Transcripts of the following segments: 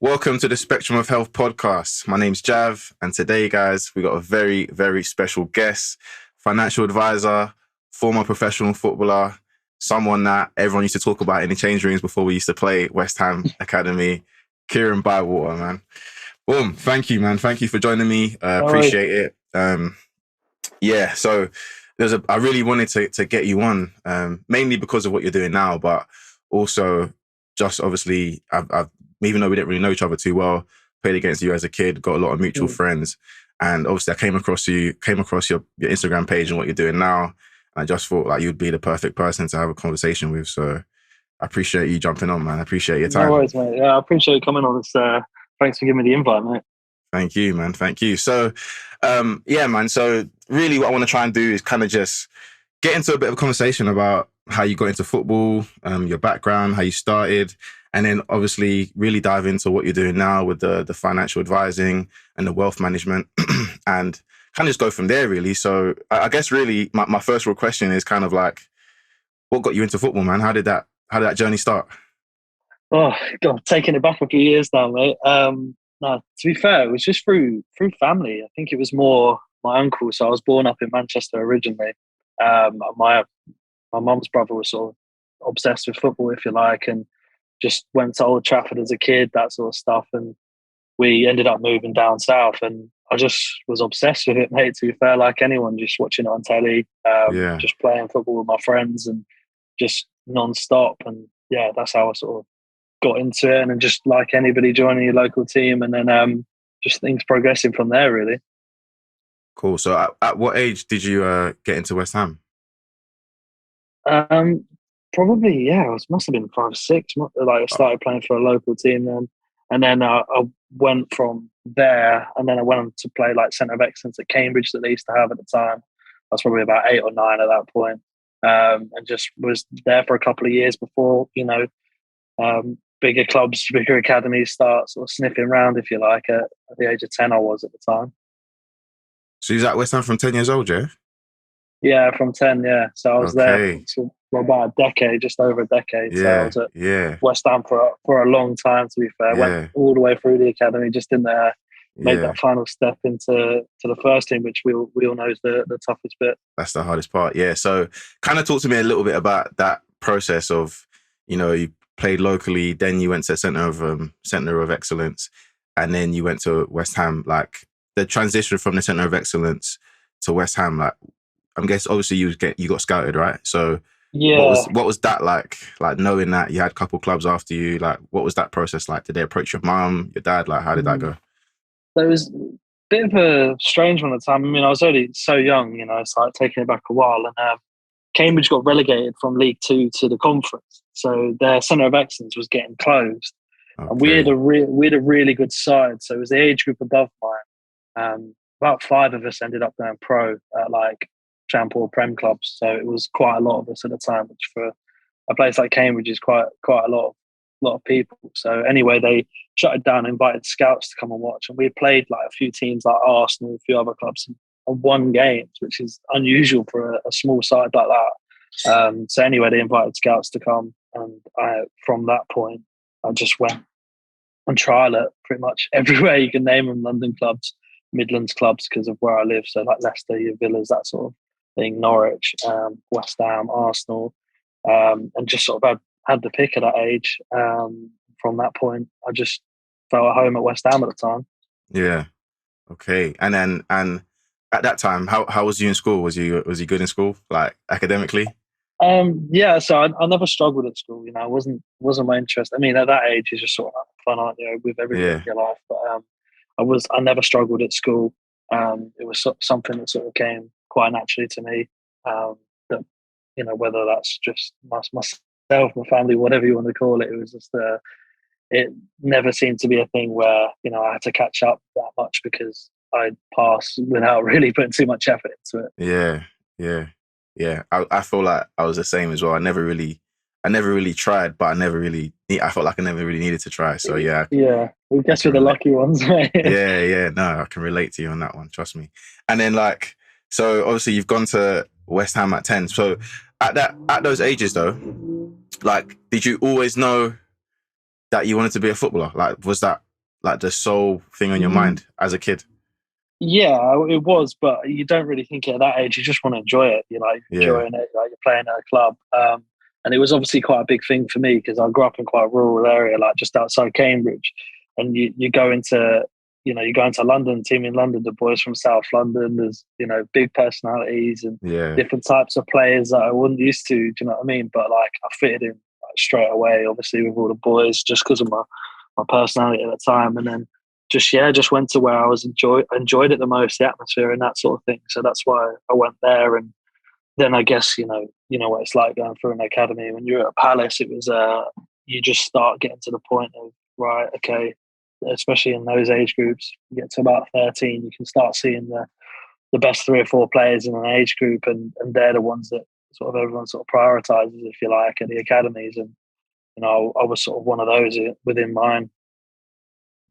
Welcome to the Spectrum of Health podcast. My name's Jav, and today, guys, we got a very, very special guest, financial advisor, former professional footballer, someone that everyone used to talk about in the change rooms before we used to play West Ham Academy, Kieran Bywater, man. Boom. Thank you, man. Thank you for joining me. Appreciate it. So I really wanted to get you on, mainly because of what you're doing now, but also just obviously I've even though we didn't really know each other too well, played against you as a kid, got a lot of mutual friends. And obviously I came across your Instagram page and what you're doing now. And I just thought like you'd be the perfect person to have a conversation with. So I appreciate you jumping on, man. I appreciate your time. No worries, mate. Yeah, I appreciate you coming on. Thanks for giving me the invite, mate. Thank you, man. Thank you. So, man. So really what I want to try and do is kind of just get into a bit of a conversation about how you got into football, your background, how you started, and then obviously really dive into what you're doing now with the financial advising and the wealth management and kind of just go from there, really. So I guess really my first real question is kind of like, what got you into football, man? How did that journey start? Oh, God, taking it back a few years now, mate. No, to be fair, it was just through family. I think it was more my uncle. So I was born up in Manchester originally. My mum's brother was sort of obsessed with football, if you like, and just went to Old Trafford as a kid, that sort of stuff. And we ended up moving down south, and I just was obsessed with it, mate, to be fair, like anyone, just watching it on telly, just playing football with my friends and just non-stop. And yeah, that's how I sort of got into it. And then just like anybody, joining your local team, and then just things progressing from there, really. Cool. So at what age did you get into West Ham? Probably, yeah, it must have been 5 or 6. Like I started playing for a local team then, and then I went from there, and then I went on to play like Centre of Excellence at Cambridge that they used to have at the time. I was probably about 8 or 9 at that point, and just was there for a couple of years before, bigger clubs, bigger academies start sort of sniffing around, if you like. At the age of 10, I was at the time. So you was at West Ham from 10 years old, yeah? Yeah, from 10, yeah. So I was there for about a decade, just over a decade. Yeah, so I was at West Ham for a long time, to be fair. Went all the way through the academy, just didn't make that final step into the first team, which we all know is the toughest bit. That's the hardest part, yeah. So kind of talk to me a little bit about that process of, you played locally, then you went to Centre of Excellence, and then you went to West Ham. Like the transition from the Centre of Excellence to West Ham, like I'm guessing obviously you got scouted, right? So yeah, what was that like? Like knowing that you had a couple clubs after you, like what was that process like? Did they approach your mum, your dad? Like how did that go? There was a bit of a strange one at the time. I mean, I was only so young, it's like taking it back a while. And Cambridge got relegated from League Two to the Conference, so their Centre of Excellence was getting closed. Okay. And we had a really good side. So it was the age group above mine. About 5 of us ended up going pro at like Champ or Prem clubs. So it was quite a lot of us at the time, which for a place like Cambridge is quite a lot of people. So anyway, they shut it down and invited scouts to come and watch. And we played like a few teams like Arsenal, a few other clubs, and won games, which is unusual for a small side like that. So anyway, they invited scouts to come, and from that point, I just went on trial at pretty much everywhere you can name them, London clubs, Midlands clubs, because of where I live. So like Leicester, your Villas, that sort of thing, Norwich, West Ham, Arsenal, and just sort of had the pick at that age. From that point, I just felt at home at West Ham at the time. Yeah. Okay. And at that time, how was you in school? Was you good in school, like academically? Yeah, so I never struggled at school. It wasn't my interest. I mean, at that age, it's just sort of fun, aren't you, with everything in your life. But I never struggled at school. It was something that sort of came quite naturally to me. That whether that's just myself, my family, whatever you want to call it, it was just it never seemed to be a thing where I had to catch up that much because I'd pass without really putting too much effort into it. Yeah. I feel like I was the same as well. I never really tried, but I felt like I never really needed to try. So yeah. Yeah. I guess we're the lucky ones, right? Yeah. No, I can relate to you on that one. Trust me. And then so obviously you've gone to West Ham at 10. So at those ages though, like, did you always know that you wanted to be a footballer? Like, was that like the sole thing on your Mm, mind as a kid? yeah, it was, but you don't really think it at that age. You just want to enjoy it. You're like Yeah, enjoying it, like you're playing at a club. And it was obviously quite a big thing for me because I grew up in quite a rural area, like just outside Cambridge. And you go into, you go into London, team in London, the boys from South London. There's, big personalities and yeah, different types of players that I wasn't used to. Do you know what I mean? But like I fitted in like, straight away, obviously with all the boys, just because of my personality at the time. And then just went to where I was enjoyed it the most, the atmosphere and that sort of thing. So that's why I went there. And then I guess you know what it's like going through an academy. When you're at Palace, it was you just start getting to the point of right, okay, especially in those age groups, you get to about 13, you can start seeing the best three or four players in an age group, and they're the ones that sort of everyone sort of prioritizes, if you like, at the academies. And I was sort of one of those within mine.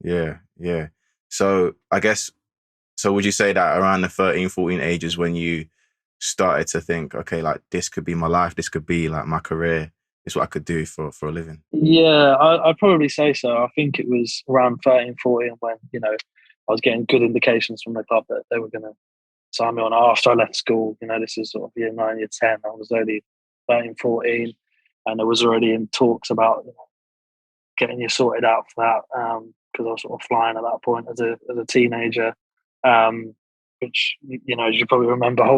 yeah, yeah. So I guess, so would you say that around the 13, 14 ages when you started to think, okay, like this could be my life, this could be like my career, this is what I could do for a living? Yeah, I'd probably say so. I think it was around 13, 14 when, I was getting good indications from the club that they were going to sign me on after I left school. This is sort of year 9, year 10. I was only 13, 14, and I was already in talks about getting you sorted out for that because I was sort of flying at that point as a teenager. Um, which, as you probably remember, I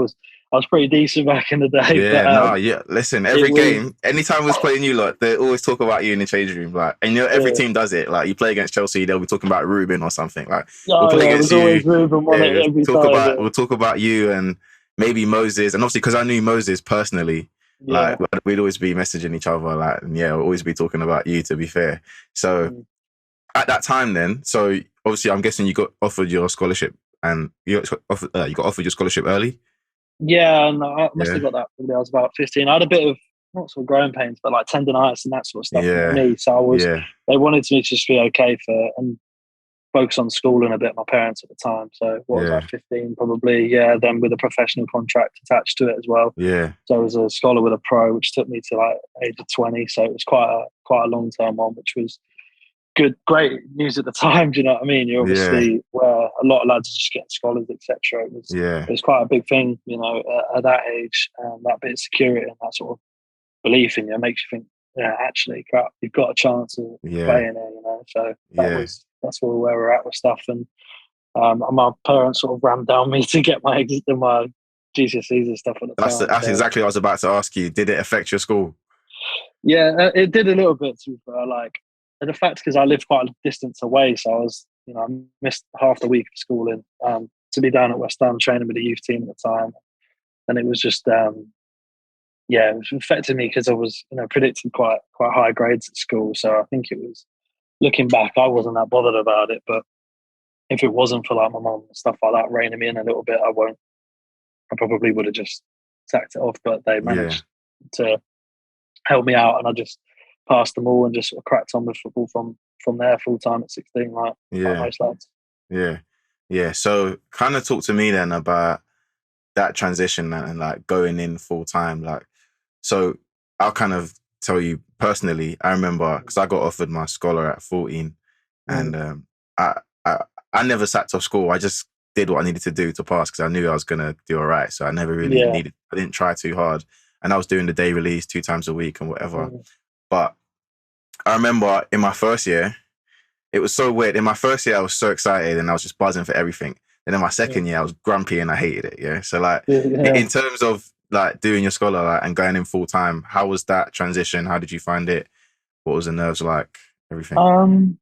was pretty decent back in the day, Yeah, but no, yeah. Listen, it every was, game, anytime we was playing you lot, they always talk about you in the change room. Like, and every yeah. team does it. Like, you play against Chelsea, they'll be talking about Ruben or something. Like, we'll Oh play yeah, it against was you. always Ruben on Yeah, it every time. Yeah. we'll talk about you and maybe Moses. And obviously, because I knew Moses personally, like Yeah. we'd always be messaging each other. Like, and yeah, we'll always be talking about you. To be fair, so Mm. at that time, then, so obviously, I'm guessing you got offered your scholarship, and you got offered your scholarship early. Yeah, and I must Yeah, have got that when I was about 15. I had a bit of not sort of growing pains, but like tendonitis and that sort of stuff in my yeah, knee. So yeah, they wanted me to just be okay and focus on schooling a bit. My parents at the time. So what was I, yeah, 15 probably? Yeah, then with a professional contract attached to it as well. yeah. So I was a scholar with a pro, which took me to like age of 20. So it was quite a long term one, which was good, great news at the time. Do you know what I mean? You're Yeah, obviously where a lot of lads are just getting scholars, etc. yeah, It was quite a big thing, at that age, that bit of security and that sort of belief in you makes you think, yeah, actually, crap, you've got a chance of yeah, playing there. So yeah. that's where we're at with stuff, and my parents sort of rammed down me to get my GCSEs and stuff at the time. That's So exactly what I was about to ask you. Did it affect your school? yeah, it did a little bit to be fair. Like, and the fact because I lived quite a distance away, so I was, I missed half the week of schooling to be down at West Ham training with the youth team at the time, and it was just, yeah, it was affecting me because I was, predicting quite high grades at school. So I think it was looking back, I wasn't that bothered about it. But if it wasn't for like my mum and stuff like that reining me in a little bit, I probably would have just sacked it off. But they Yeah, managed to help me out, and I just passed them all and just sort of cracked on with football from there full time at 16, like yeah, most lads. yeah, yeah. So kind of talk to me then about that transition and like going in full time. Like, so I'll kind of tell you personally, I remember because I got offered my scholar at 14 and Mm, I, I, I never sacked off school. I just did what I needed to do to pass because I knew I was going to do all right. So I never really yeah. I didn't try too hard. And I was doing the day release 2 times a week and whatever. Mm, But I remember in my first year, it was so weird. In my first year, I was so excited and I was just buzzing for everything. Then in my second mm, year, I was grumpy and I hated it. Yeah. So like, yeah. in terms of like doing your scholar like, and going in full time, how was that transition? How did you find it? What was the nerves like? Everything. Um,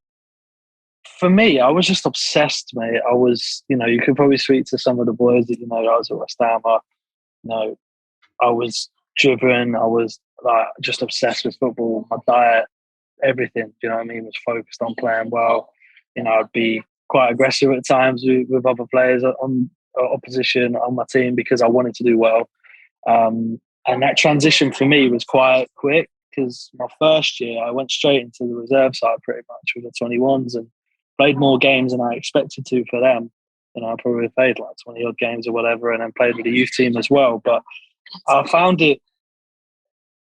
for me, I was just obsessed, mate. I was, you could probably speak to some of the boys that I was at West Ham. You know, I was driven. I was like just obsessed with football. My diet, everything. Do you know what I mean? Was focused on playing well. I'd be quite aggressive at times with other players on opposition on my team because I wanted to do well. And that transition for me was quite quick because my first year I went straight into the reserve side pretty much with the 21s and played more games than I expected to for them. I probably played like 20 odd games or whatever, and then played with the youth team as well. But I found it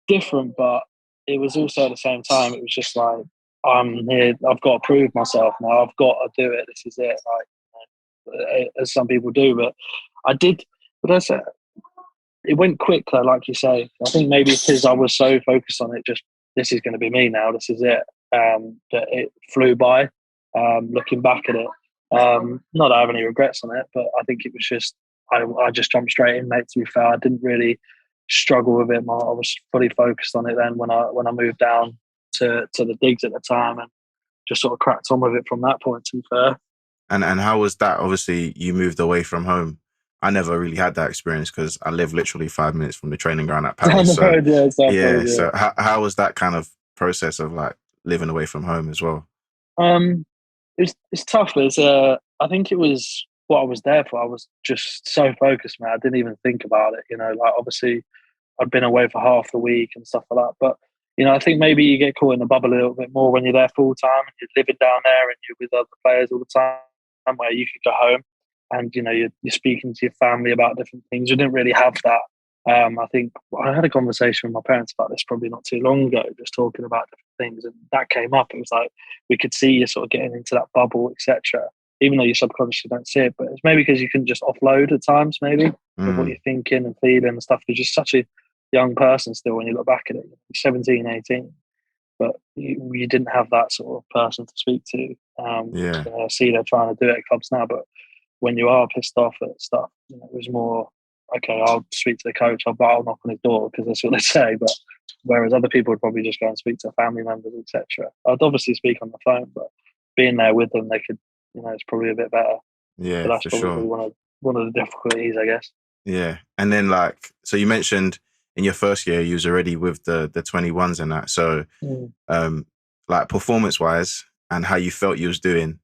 different, but it was also at the same time, it was just like I'm here. I've got to prove myself now. I've got to do it. This is it. Like, as some people do, but I did. But I said it went quick, though, like you say. I think maybe because I was so focused on it, just this is going to be me now. This is it. That it flew by. Looking back at it, not that I have any regrets on it, but I think it was just I just jumped straight in, mate. To be fair, I didn't really struggle with it. I was fully focused on it then when I moved down to the digs at the time, and just sort of cracked on with it from that point. To be fair. And how was that? Obviously, you moved away from home. I never really had that experience because I live literally 5 minutes from the training ground at Down Palace. the road, yeah, Yeah. exactly, yeah. So how was that kind of process of like living away from home as well? It's tough. I think it was what I was there for. I was just so focused, man. I didn't even think about it. Like obviously I'd been away for half the week and stuff like that. But I think maybe you get caught in the bubble a little bit more when you're there full time and you're living down there and you're with other players all the time, where you could go home and you're speaking to your family about different things. You didn't really have that. I think I had a conversation with my parents about this probably not too long ago, just talking about different things, and that came up. It was like we could see you sort of getting into that bubble, etc. Even though you subconsciously don't see it, but it's maybe because you can just offload at times, maybe with what you're thinking and feeling and stuff. You're just such a young person still when you look back at it. You're 17, 18, but you didn't have that sort of person to speak to. I see they're trying to do it at clubs now, but when you are pissed off at stuff, it was more, okay, I'll speak to the coach, I'll knock on his door because that's what they say. But whereas other people would probably just go and speak to family members, etc. I'd obviously speak on the phone, but being there with them, they could, it's probably a bit better. Yeah, But that's for probably sure. one of the difficulties, I guess. Yeah. And then so you mentioned in your first year, you was already with the 21s and that. So like performance wise and how you felt you was doing,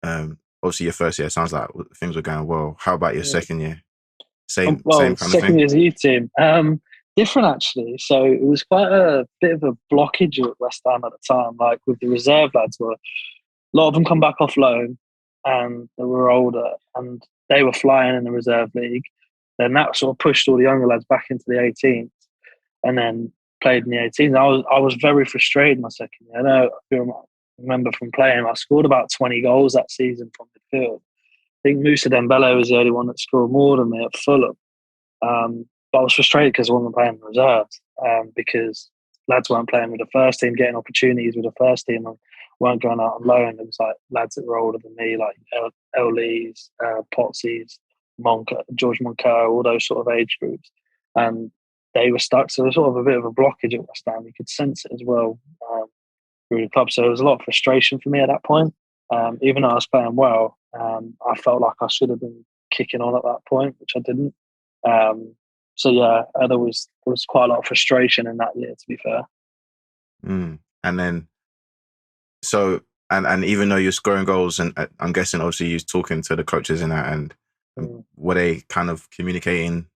obviously your first year, it sounds like things were going well. How about your second year? Same kind of Second thing? year's youth team. Different actually. So it was quite a bit of a blockage at West Ham at the time. Like with the reserve lads, a lot of them come back off loan, and they were older, and they were flying in the reserve league. Then that sort of pushed all the younger lads back into the 18s, and then played in the 18s. I was very frustrated my second year. I remember from playing, I scored about 20 goals that season from midfield. I think Moussa Dembele was the only one that scored more than me at Fulham. But I was frustrated because I wasn't playing the reserves, because lads weren't playing with the first team, getting opportunities with the first team, and weren't going out on loan. It was like lads that were older than me, like El Lees, Potsy's, George Monco, all those sort of age groups. And they were stuck. So there was sort of a bit of a blockage at West Ham. You could sense it as well through the club. So there was a lot of frustration for me at that point. Even though I was playing well, I felt like I should have been kicking on at that point, which I didn't. So yeah, there was quite a lot of frustration in that year, to be fair. And then, so and even though you're scoring goals, and I'm guessing obviously you're talking to the coaches and that, and were they kind of communicating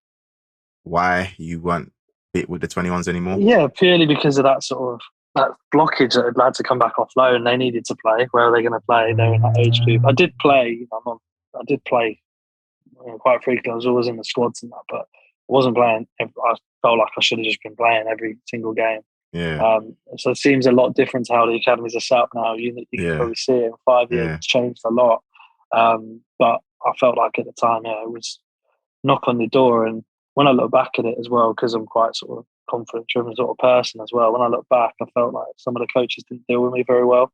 why you weren't fit with the 21s anymore? Yeah, purely because of that sort of that blockage that had lads to come back off loan. They needed to play. Where are they going to play? They're in that age group. I did play. I did play quite frequently. I was always in the squads and that, but I wasn't playing. I felt like I should have just been playing every single game. Yeah. So it seems a lot different to how the academies are set up now. You can probably see it in 5 years. It's changed a lot. But I felt like at the time, it was knock on the door. And when I look back at it as well, because I'm quite sort of confidence-driven sort of person as well, when I look back, I felt like some of the coaches didn't deal with me very well.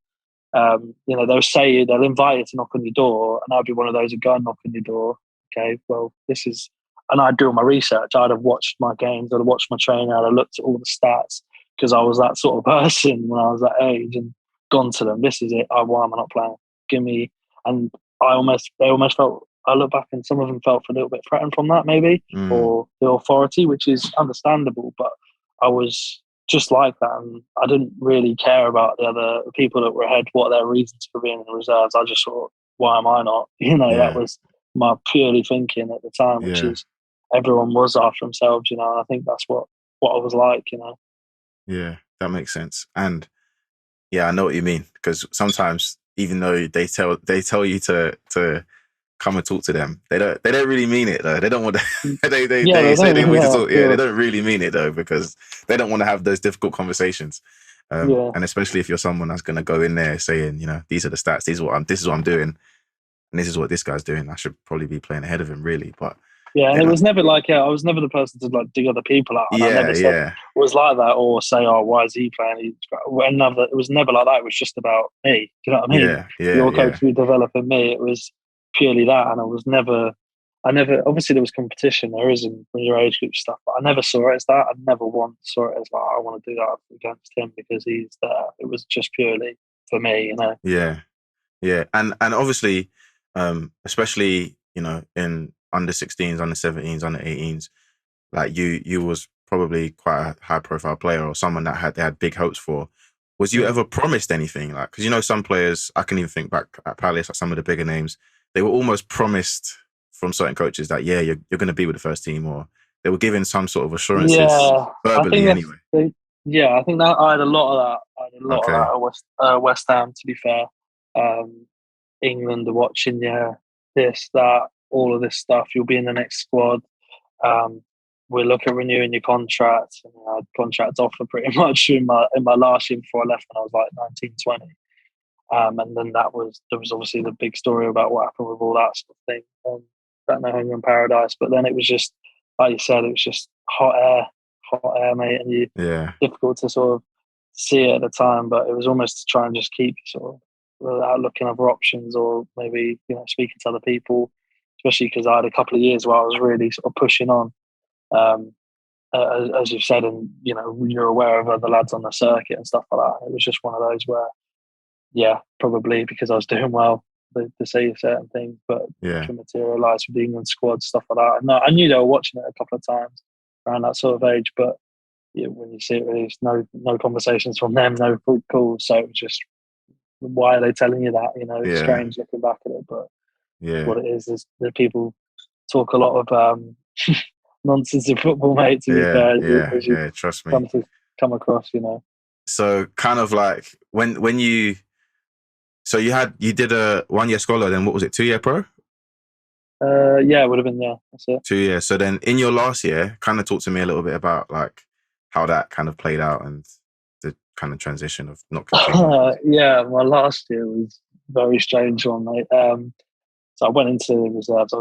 They'll invite you to knock on your door, and I'd be one of those who go and knock on your door. Okay, well, this is, and I'd do all my research. I'd have watched my games, I'd have watched my training, I'd have looked at all the stats, because I was that sort of person when I was that age, and gone to them. This is it. Why am I not playing? Give me. And they almost felt. I look back, and some of them felt a little bit threatened from that, maybe, or the authority, which is understandable. But I was just like that, and I didn't really care about the other people that were ahead, what their reasons for being in the reserves. I just thought, why am I not? That was my purely thinking at the time, which is everyone was after themselves. I think that's what I was like. Yeah, that makes sense. And yeah, I know what you mean, because sometimes even though they tell you to come and talk to them, they don't really mean it though. They don't want to. they say they want you to talk. Yeah, they don't really mean it though, because they don't want to have those difficult conversations. Yeah. And especially if you're someone that's going to go in there saying, these are the stats, this is what I'm doing, and this is what this guy's doing. I should probably be playing ahead of him, really. But Yeah, and yeah, it was never like I was never the person to like dig other people out, and I yeah, never said yeah, was like that or say, "Oh, why is he playing?" Another, it was never like that. It was just about me. Do you know what I mean? yeah, yeah, Your yeah, coach be developing me. It was purely that, and I never. Obviously, there was competition. There is in your age group stuff, but I never saw it as that. I never once saw it as like I want to do that against him because he's there. It was just purely for me, yeah, yeah, and obviously, especially in under 16s, under 17s, under 18s, like you was probably quite a high profile player or someone that they had big hopes for. Was you ever promised anything? Like, because some players, I can even think back at Palace, like some of the bigger names, they were almost promised from certain coaches that you're going to be with the first team, or they were given some sort of assurances Yeah, I think verbally anyway. yeah, I think that I had a lot of that. I had a lot of Okay. that at West Ham. To be fair, England are watching. Yeah, this, that, all of this stuff. You'll be in the next squad. We'll look at renewing your contract. And I had contract offer pretty much in my last year before I left when I was like 19, 20. And then there was obviously the big story about what happened with all that sort of thing. Don't know Hunger in Paradise, but then it was just like you said, it was just hot air, mate, and difficult to sort of see it at the time. But it was almost to try and just keep you sort of without looking at other options, or maybe speaking to other people, especially because I had a couple of years where I was really sort of pushing on. As you've said, and you're aware of other lads on the circuit and stuff like that. It was just one of those where, yeah, probably because I was doing well to say certain things, but to materialise with the England squad, stuff like that. And I knew they were watching it a couple of times around that sort of age, but when you see it released, no conversations from them, no calls. So it was just, why are they telling you that? It's strange looking back at it, but what it is that people talk a lot of nonsense in football, mate. To be fair, as you Trust me. come across, So kind of like when you, so you did a 1 year scholar, then what was it, 2 year pro? Yeah, it would have been, that's it. 2 years. So then in your last year, kind of talk to me a little bit about like how that kind of played out and the kind of transition of not continuing. Yeah, my last year was a very strange one, mate. So I went into the reserves.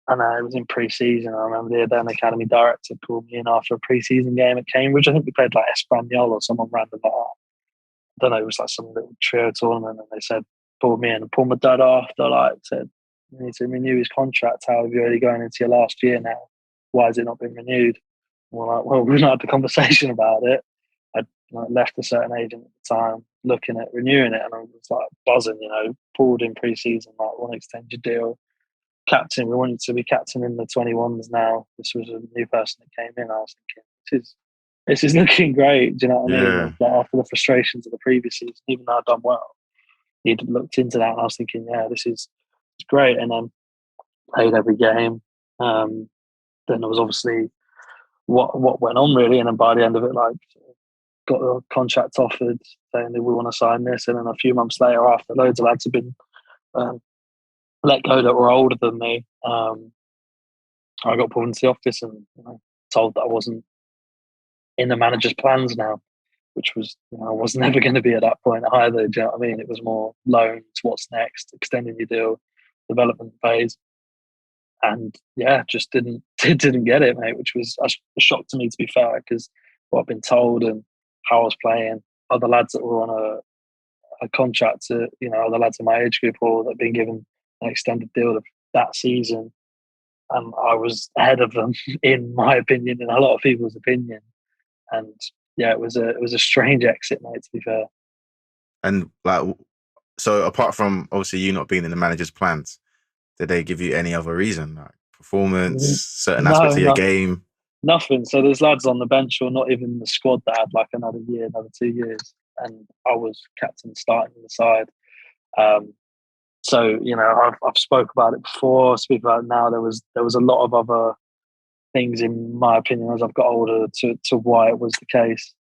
And it was in pre-season. I remember the then academy director called me in after a pre-season game at Cambridge. I think we played like Espanyol or someone random like that. I don't know, it was like some little trio tournament, and they said, pulled me in and pulled my dad after, like, said, you need to renew his contract. How have you already going into your last year now? Why has it not been renewed? And we're like, well, we've not had the conversation about it. I'd left a certain agent at the time looking at renewing it, and I was like buzzing, pulled in pre-season, like, want to extend your deal. Captain, we want you to be captain in the 21s now. This was a new person that came in. I was thinking, this is looking great. Do you know what I mean? Like, after the frustrations of the previous season, even though I'd done well, he'd looked into that, and I was thinking, yeah, this is great. And then played every game. Then there was obviously what went on really, and then by the end of it, like, got a contract offered saying that we want to sign this, and then a few months later, after loads of lads had been let go that were older than me, I got pulled into the office and told that I wasn't in the manager's plans now, which was I was never going to be at that point either. Do you know what I mean? It was more loans, what's next, extending your deal, development phase, and just didn't get it, mate. Which was a shock to me, to be fair, because what I've been told and how I was playing, other lads that were on a contract to other lads in my age group or that had been given an extended deal of that season, and I was ahead of them in my opinion, in a lot of people's opinion. And it was a strange exit, mate, to be fair. And like, so apart from obviously you not being in the manager's plans, did they give you any other reason, like performance, certain aspects of your game? Nothing. So there's lads on the bench or not even the squad that had like another 2 years, and I was captain starting the side. So I've spoke about it before, speak about it now. There was a lot of other things, in my opinion, as I've got older, to why it was the case.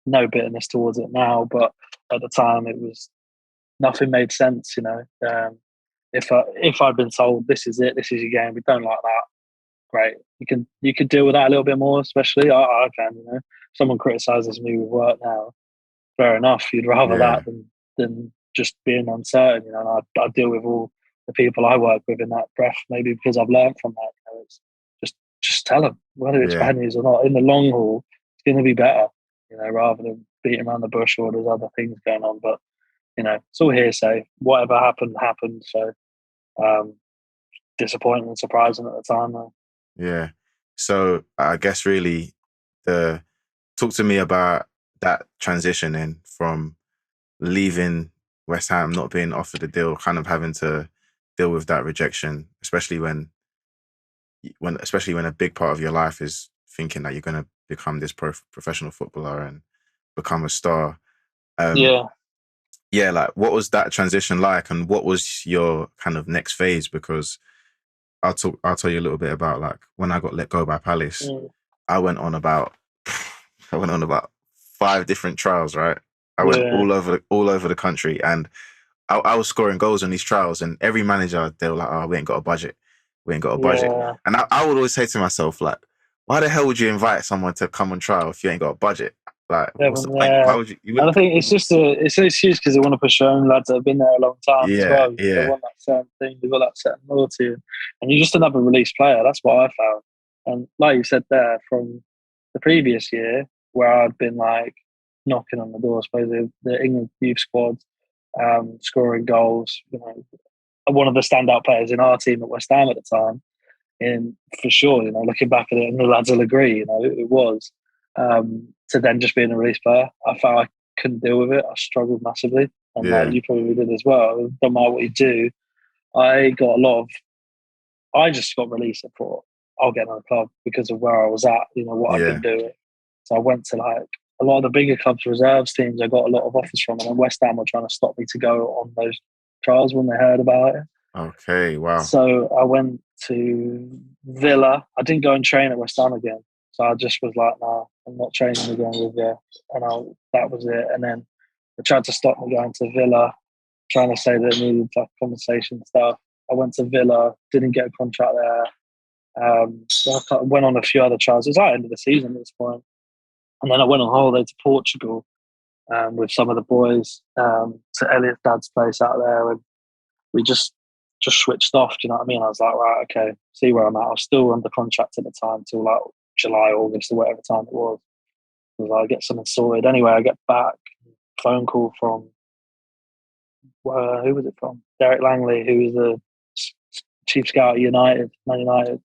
No bitterness towards it now, but at the time it was nothing made sense. If I'd been told this is it, this is your game, we don't like that, great. You can deal with that a little bit more, especially I can. someone criticises me with work now, fair enough. You'd rather Yeah. that than just being uncertain. And I deal with all the people I work with in that breath, maybe because I've learned from that. It's just tell them whether it's Yeah. bad news or not. In the long haul, it's going to be better. Rather than beating around the bush or there's other things going on. But it's all hearsay. Whatever happened happened. So disappointing and surprising at the time, though. Yeah. So I guess really the talk to me about that transition in from leaving West Ham, not being offered a deal, kind of having to deal with that rejection, especially when a big part of your life is thinking that you're going to become this professional footballer and become a star. Um, Yeah. yeah, like what was that transition like, and what was your kind of next phase? Because I'll tell you a little bit about like when I got let go by Palace. Mm. I went on about I went on about 5 different trials. Right, I went Yeah. all over the country, and I was scoring goals on these trials. And every manager, they were like, "Oh, we ain't got a budget. We ain't got a budget." Yeah. And I would always say to myself, like, "Why the hell would you invite someone to come on trial if you ain't got a budget? Like, what's the point? Why Yeah. would you? You And I wouldn't." think it's an excuse because they want to push their own lads that have been there a long time as Yeah, well. They yeah, want that certain thing. They've got that certain loyalty, and you're just another release player. That's what I found. And like you said there, from the previous year where I'd been like knocking on the door, I suppose the England youth squad, scoring goals. One of the standout players in our team at West Ham at the time. And for sure, looking back at it, and the lads will agree, it was. To then just being a release player, I felt I couldn't deal with it. I struggled massively, and like yeah, you probably did as well. No matter what you do, I just got released and thought I'll get another club because of where I was at, what I'd been yeah, doing. So I went to like a lot of the bigger clubs, reserves teams. I got a lot of offers from, and then West Ham were trying to stop me to go on those trials when they heard about it. okay, wow, So I went to Villa. I didn't go and train at West Ham again. So I just was like, nah, I'm not training again with you. That was it. And then they tried to stop me going to Villa, trying to say that it needed like compensation stuff. I went to Villa, didn't get a contract there. So I went on a few other trials. It was at the end of the season at this point. And then I went on holiday to Portugal with some of the boys to Elliot's dad's place out there. And we just switched off. Do you know what I mean? I was like, right, okay, see where I'm at. I was still under contract at the time till like July, August, or whatever time it was. I was like, I get something sorted. Anyway, I get back, phone call from who was it from? Derek Langley, who was the chief scout at Man United.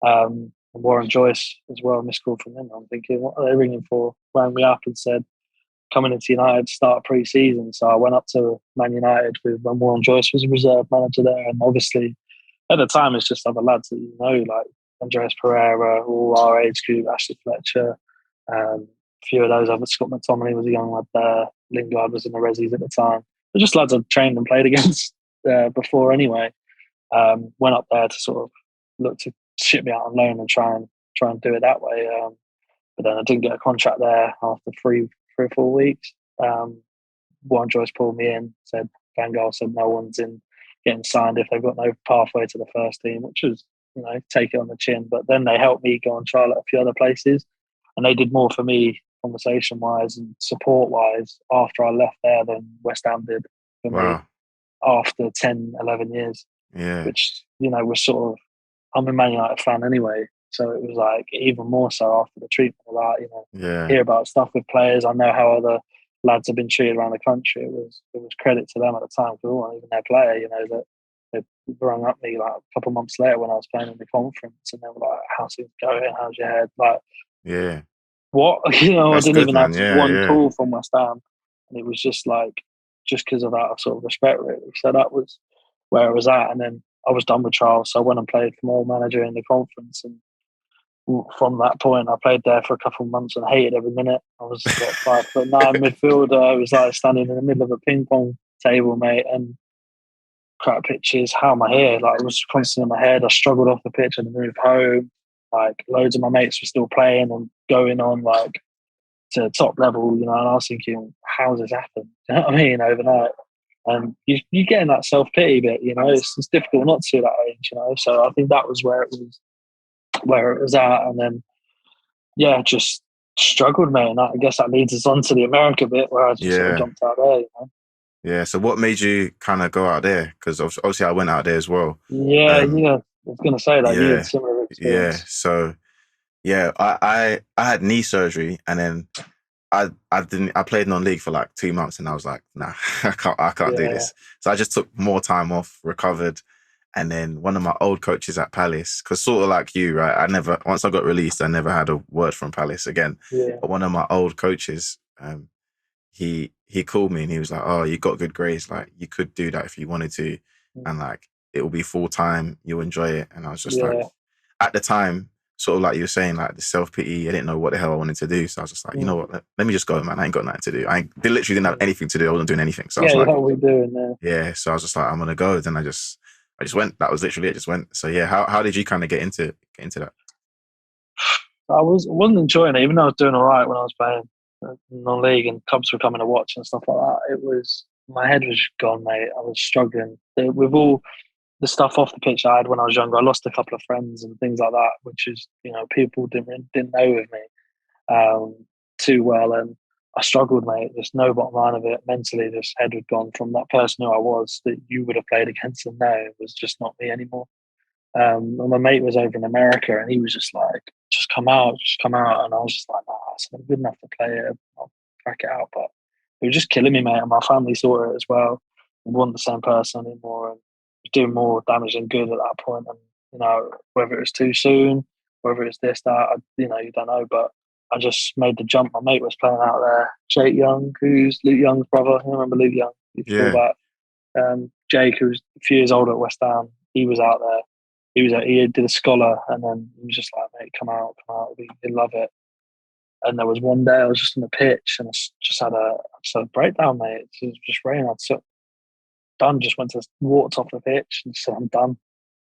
And Warren Joyce as well, missed call from him. I'm thinking, what are they ringing for? Rang me up and said, coming into United, start pre-season. So I went up to Man United with when Warren Joyce was a reserve manager there. And obviously, at the time, it's just other lads that like Andreas Pereira, all our age group, Ashley Fletcher, a few of those others. Scott McTominay was a young lad there. Lingard was in the Resis at the time. They're just lads I've trained and played against before anyway. Went up there to sort of look to ship me out on loan and try and do it that way. But then I didn't get a contract there after 3 or 4 weeks. Warren Joyce pulled me in, said Van Gaal said no one's in getting signed if they've got no pathway to the first team, which was, take it on the chin. But then they helped me go on trial at a few other places, and they did more for me conversation wise and support wise after I left there than West Ham did for me wow, after 10, 11 years, yeah, which, was sort of, I'm a Man United fan anyway. So it was like even more so after the treatment of that, yeah, hear about stuff with players. I know how other lads have been treated around the country. It was credit to them at the time because I wasn't even their player, that they rung up me like a couple of months later when I was playing in the conference and they were like, how's it going? How's your head? Like, yeah. what? I That's didn't good, even have man. Yeah, one yeah, call from West Ham. And it was just like, just because of that sort of respect, really. So that was where I was at. And then I was done with trials. So I went and played for my manager in the conference. And from that point, I played there for a couple of months and hated every minute. I was 5'9" midfielder. I was like standing in the middle of a ping pong table, mate, and crap pitches. How am I here? Like, it was constantly in my head. I struggled off the pitch and moved home. Like, loads of my mates were still playing and going on like to top level, and I was thinking, how's this happened? Do you know what I mean? Overnight. And you get in that self pity bit, it's difficult not to at that age, So I think that was where it was at. And then, yeah, just struggled, mate. And I guess that leads us on to the America bit where I just sort of Yeah. jumped out there, you know. Yeah. So what made you kind of go out there? Because obviously I went out there as well. Yeah, Um, yeah. I was gonna say that you had yeah. similar Yeah. experience. So yeah, I had knee surgery, and then I played non-league for like 2 months, and I was like, nah, I can't do Yeah, this. So I just took more time off, recovered, and then one of my old coaches at Palace, because sort of like you, right? Once I got released, I never had a word from Palace again. yeah, But one of my old coaches, he called me and he was like, "Oh, you got good grades. Like you could do that if you wanted to, and like it will be full time. You'll enjoy it." And I was just like, yeah. at the time, sort of like you were saying, like the self pity. I didn't know what the hell I wanted to do, so I was just like, you know Mm, what? Let me just go, man. I ain't got nothing to do. They literally didn't have mm. anything to do. I wasn't doing anything, so I Yeah, was yeah, like, what we doing there? yeah. So I was just like, I'm gonna go. Then I just went. That was literally it. Just went. So yeah, how did you kind of get into that? Wasn't enjoying it, even though I was doing all right when I was playing non-league and clubs were coming to watch and stuff like that. It was my head was gone, mate. I was struggling with all the stuff off the pitch I had when I was younger. I lost a couple of friends and things like that, which is people didn't know of me too well, and I struggled, mate. There's no bottom line of it. Mentally, this head had gone from that person who I was that you would have played against, and now it was just not me anymore. And my mate was over in America, and he was just like, just come out." And I was just like, "Nah, I'm good enough to play it. I'll crack it out." But it was just killing me, mate. And my family saw it as well. We wasn't the same person anymore, and was doing more damage than good at that point. And whether it was too soon, whether it's this, that, you don't know. But I just made the jump. My mate was playing out there. Jake Young, who's Luke Young's brother. You remember Luke Young? Before Yeah, that, Jake, who's a few years older at West Ham, he was out there. He did a scholar, and then he was just like, "Mate, come out, he'll love it." And there was one day I was just on the pitch, and I just had a breakdown, mate. It was just raining. Done. Just walked off the pitch and said, "I'm done.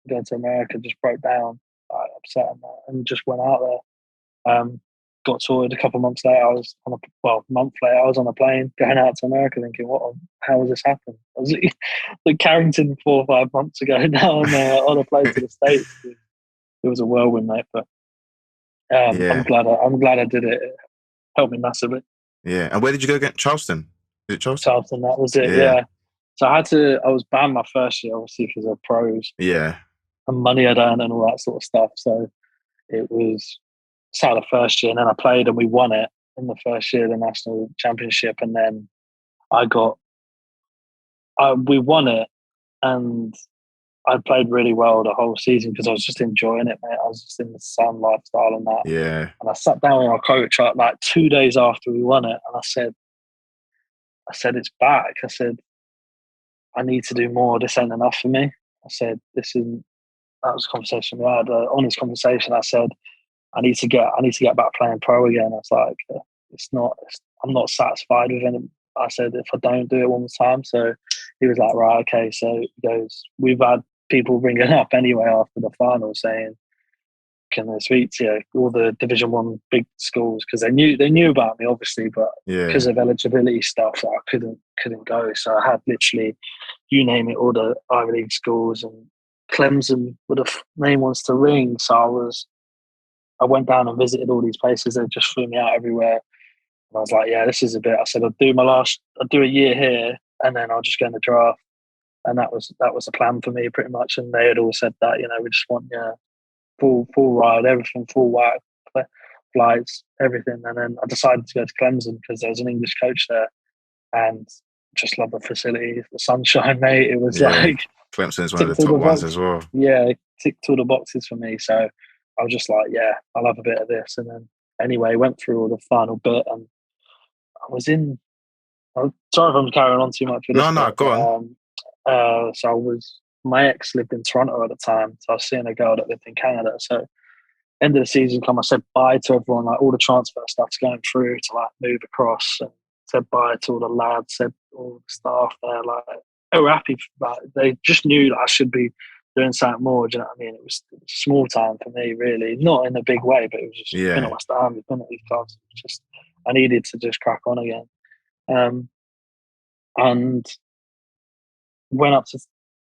I'm going to America." Just broke down, like, upset, and just went out there. Got sorted a couple of months later. I was a month later. I was on a plane going out to America, thinking, how has this happened? I was at Carrington 4 or 5 months ago. Now I'm on a plane to the States. It was a whirlwind, mate. But I'm yeah, glad. I'm glad I did it. It helped me massively. yeah. And where did you go again? Charleston? Is it Charleston? Charlton, that was it. Yeah, Yeah. So I was banned my first year, obviously, because of pros yeah, and money I'd earned and all that sort of stuff. So it was out of the first year, and then I played and we won it in the first year, the national championship, and then we won it, and I played really well the whole season because I was just enjoying it, mate. I was just in the sun lifestyle and that. yeah, And I sat down with our coach like 2 days after we won it, and I said, it's back. I said, I need to do more. This ain't enough for me. I said, this isn't. That was a conversation we had, an honest conversation. I said, I need to get back playing pro again. I was like, I'm not satisfied with it. I said, if I don't do it one more time. So he was like, right, okay. So he goes, we've had people ringing up anyway after the final saying, can they speak to you? All the Division One big schools, because they knew about me obviously, but because yeah, of eligibility stuff, I couldn't go. So I had literally, you name it, all the Ivy League schools, and Clemson were the main ones to ring. So I went down and visited all these places. They just flew me out everywhere. And I was like, yeah, this is a bit. I said, I'll do a year here, and then I'll just go in the draft. And that was the plan for me pretty much. And they had all said that, we just want full ride, everything, full whack, flights, everything. And then I decided to go to Clemson because there was an English coach there, and just love the facilities, the sunshine, mate. It was yeah. like Clemson is one of the ticked all top the ones boxes. as well. Yeah, ticked all the boxes for me. So I was just like, yeah, I'll have a bit of this. And then anyway, went through all the final bit, and I was in. I'm sorry if I'm carrying on too much for this No, no, bit, go but on. so my ex lived in Toronto at the time, so I was seeing a girl that lived in Canada. So end of the season come, I said bye to everyone, like all the transfer stuff's going through to like move across, and said bye to all the lads, said all the staff there, like they were happy. Like they just knew that I should be doing something more. Do you know what I mean? It was small time for me, really, not in a big way, but it was just been at Yeah, West Ham, been at these clubs. It was just I needed to just crack on again, and went up to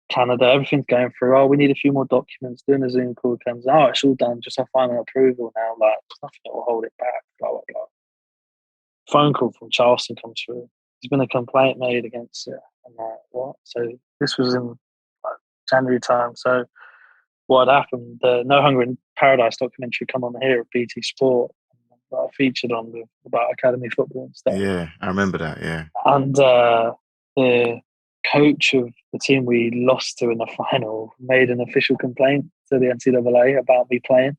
Canada. Everything's going through. Oh, we need a few more documents. Doing a Zoom call comes. Oh, it's all done. Just have final approval now. Like there's nothing that will hold it back. Blah blah blah. phone call from Charleston comes through. There's been a complaint made against it. I'm like, what? So this was in like, January time. So what had happened? The No Hunger in Paradise documentary come on here at BT Sport. I featured on about academy football and stuff. Yeah, I remember that. Yeah. And the coach of the team we lost to in the final made an official complaint to the NCAA about me playing,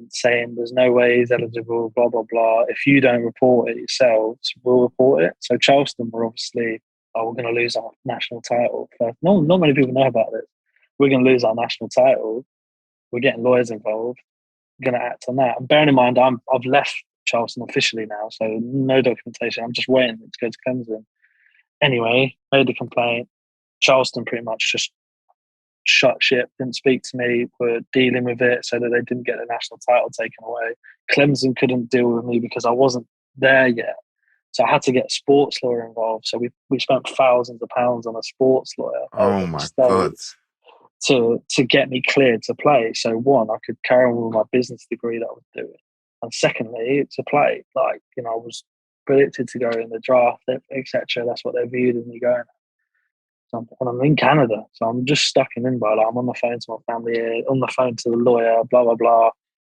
saying there's no way he's eligible, blah, blah, blah. If you don't report it yourselves, we'll report it. So Charleston were obviously, we're going to lose our national title. Not many people know about this. We're going to lose our national title. We're getting lawyers involved. We're going to act on that. And bearing in mind, I've left Charleston officially now, so no documentation. I'm just waiting to go to Clemson. Anyway, made the complaint. Charleston pretty much just shut ship, didn't speak to me, were dealing with it so that they didn't get the national title taken away. Clemson couldn't deal with me because I wasn't there yet. So I had to get a sports lawyer involved. So we spent thousands of pounds on a sports lawyer Oh my God. to get me cleared to play. So one, I could carry on with my business degree that I was doing. And secondly, to play. Like, I was predicted to go in the draft, etc. That's what they viewed as me going. And I'm in Canada, so I'm just stuck in limbo. Like, I'm on the phone to my family, on the phone to the lawyer, blah blah blah,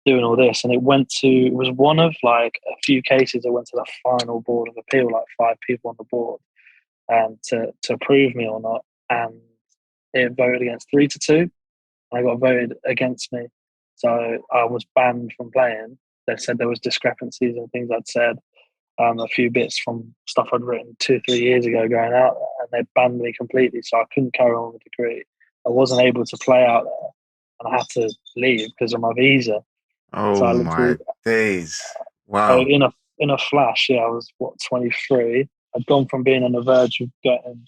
doing all this, and it was one of like a few cases that went to the final board of appeal, like 5 people on the board, to approve me or not, and it voted against 3-2, and I got voted against me, so I was banned from playing. They said there was discrepancies in things I'd said. A few bits from stuff I'd written 2-3 years ago going out there, and they banned me completely, so I couldn't carry on with the degree. I wasn't able to play out there, and I had to leave because of my visa. Oh So I my days! So Wow. in a flash, yeah, I was 23. I'd gone from being on the verge of getting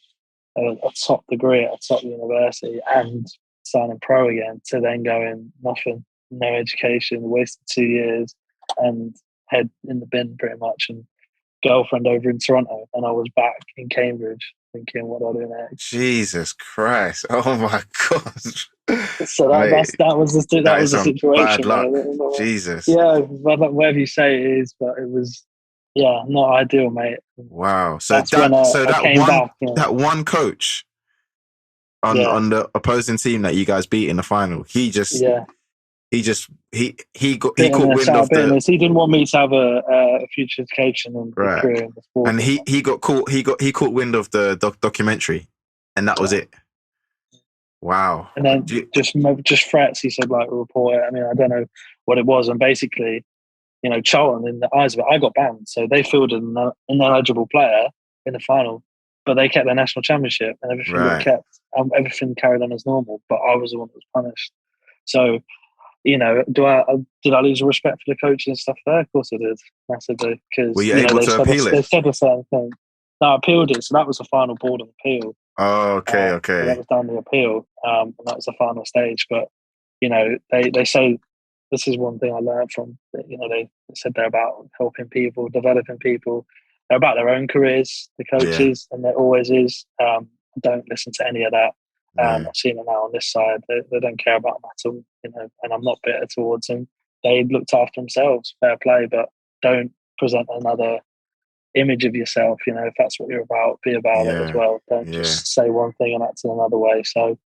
a top degree at a top university and signing pro again to then going nothing, no education, wasted 2 years, and head in the bin pretty much, and girlfriend over in Toronto, and I was back in Cambridge thinking, what do I do next? Jesus Christ! Oh my God! So Mate, that was that is the some bad situation, luck. mate. Jesus. Yeah, whatever you say it is, but it was, yeah, not ideal, mate. Wow. So That's when I came back. that one coach Yeah, on the opposing team that you guys beat in the final, he yeah. caught wind of the Bitterness. He didn't want me to have a future education and a right, career in the sport. and he caught wind of the documentary, and that was it. Wow. And then just threats. He said, like, report it. I mean, I don't know what it was, and basically, Charlton, in the eyes of it, I got banned. So they fielded an ineligible player in the final, but they kept their national championship and everything got kept. Everything carried on as normal, but I was the one that was punished. So, did I lose respect for the coaches and stuff there? Of course I did, massively. Because, Were you able to appeal it? They said the same thing. No, I appealed it. So that was the final board of appeal. Oh, okay. So that was down the appeal. And that was the final stage. But, they say, this is one thing I learned from, they said they're about helping people, developing people. They're about their own careers, the coaches, and there always is. Don't listen to any of that. I've seen it now on this side. They don't care about that at all, and I'm not bitter towards them. They looked after themselves, fair play, but don't present another image of yourself. If that's what you're about, be about it as well. Don't just say one thing and act in another way. So,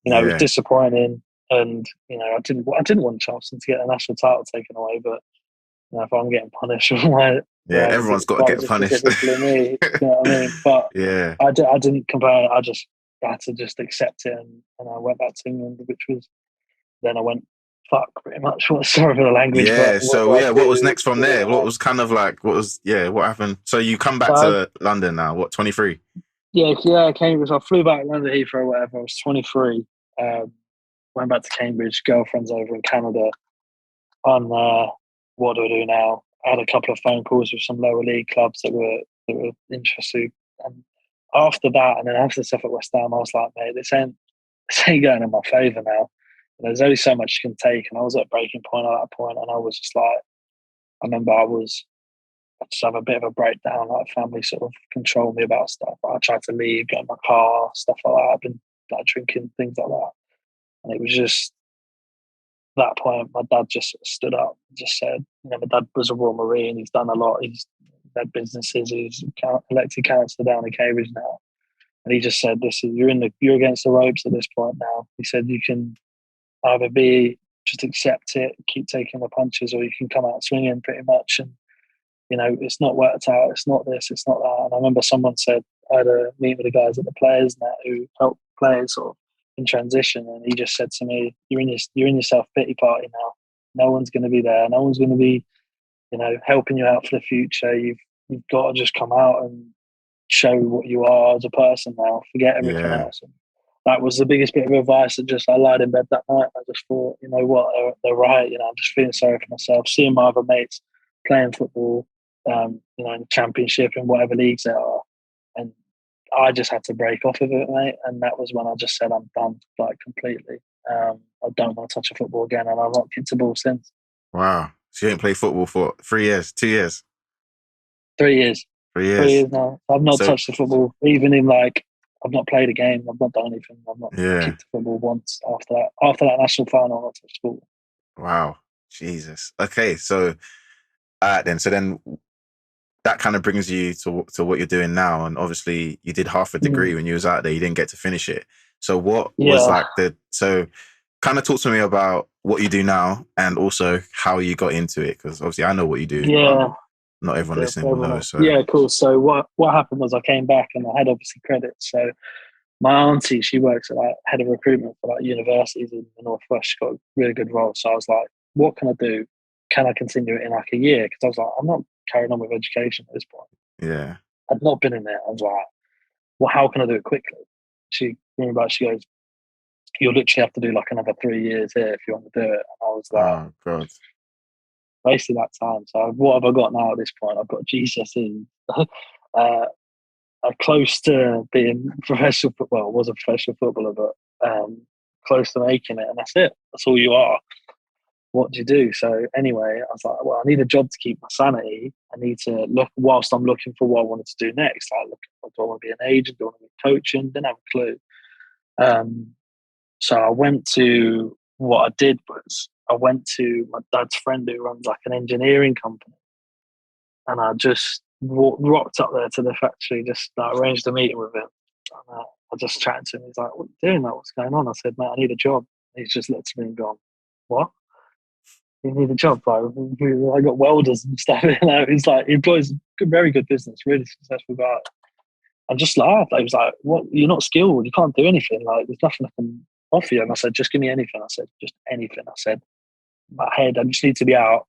it was disappointing. And I didn't want Charleston to get a national title taken away, but if I'm getting punished for my everyone's got to get punished. Specifically me, you know what I mean? But I didn't complain. I had to just accept it, and I went back to England, which was then I went fuck pretty much. Sorry for the language. Yeah. But what was next from there? What was kind of like what happened? So you come back to London now? What, 23? Yeah. Cambridge. I flew back to London Heathrow, whatever. I was 23. Went back to Cambridge, girlfriend's over in Canada. What do I do now? I had a couple of phone calls with some lower league clubs that were interested. And after that, and then after the stuff at West Ham, I was like, mate, this ain't going in my favour now. And there's only so much you can take. And I was at breaking point at that point, and I was just like, I remember I just have a bit of a breakdown, like family sort of control me about stuff. I tried to leave, get in my car, stuff like that. I've been like drinking, things like that. And it was just that point, my dad just stood up and just said, my dad was a Royal Marine. He's done a lot. He's led businesses. He's elected councillor down in Cambridge now. And he just said, "This is you're against the ropes at this point now." He said, "You can either be just accept it, keep taking the punches, or you can come out swinging pretty much." And it's not worked out. It's not this. It's not that. And I remember someone said I had a meet with the guys at the players net who help players sort of in transition, and he just said to me, "You're in your self pity party now. No one's going to be there. No one's going to be, helping you out for the future. You've got to just come out and show what you are as a person now. Forget everything Yeah. else." And that was the biggest bit of advice. That just I lied in bed that night. I just thought, you know what, they're right. I'm just feeling sorry for myself. Seeing my other mates playing football, in the championship and whatever leagues there are, and I just had to break off of it, mate. And that was when I just said I'm done, like completely. I don't want to touch a football again, and I've not kicked a ball since. Wow. So you didn't play football for 3 years, 2 years? 3 years. 3 years. 3 years now. I've not So, touched the football, even in I've not played a game. I've not done anything. I've not yeah. kicked a football once after that. After that national final, I touched football. Wow. Jesus. Okay. So, then that kind of brings you to what you're doing now. And obviously you did half a degree when you was out there. You didn't get to finish it. So what was so kind of talk to me about what you do now and also how you got into it. Because obviously I know what you do. Yeah. Not everyone listening will know. So yeah, cool. So what happened was I came back and I had obviously credits. So my auntie, she works at head of recruitment for universities in the Northwest. She got a really good role. So I was like, what can I do? Can I continue it in a year? Because I was like, I'm not carrying on with education at this point. Yeah. I'd not been in there. I was like, well, how can I do it quickly? She goes, you'll literally have to do another 3 years here if you want to do it. And I was like, Oh God. Wasted that time. So what have I got now at this point? I've got GCSE. I'm close to being professional. Well, I was a professional footballer, but close to making it, and that's it. That's all you are. What do you do? So anyway, I was like, well, I need a job to keep my sanity. I need to look whilst I'm looking for what I wanted to do next. Do I want to be an agent? Do I want to be coaching? Didn't have a clue. So I went to what I did was I went to my dad's friend who runs an engineering company, and I just rocked up there to the factory, just arranged a meeting with him. And, I just chatted to him. He's like, "What are you doing? What's going on?" I said, "Mate, I need a job." He's just looked at me and gone, "What? You need a job?" I got welders and stuff. He's like, he employs very good business, really successful guy. I just laughed. He was like, "What? You're not skilled. You can't do anything. There's nothing I can offer you." And I said, "Just give me anything." I said, "Just anything." I said, "My head, I just need to be out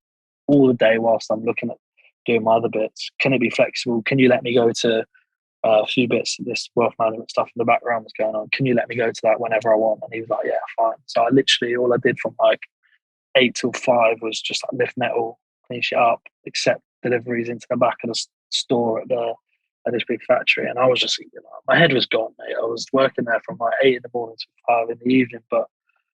all the day whilst I'm looking at doing my other bits. Can it be flexible? Can you let me go to a few bits of this wealth management stuff in the background was going on? Can you let me go to that whenever I want?" And he was like, "Yeah, fine." So all I did from 8 till 5 was just lift metal, clean shit up, accept deliveries into the back of the store at this big factory. And I was just, my head was gone, mate. I was working there from 8 in the morning to 5 in the evening, but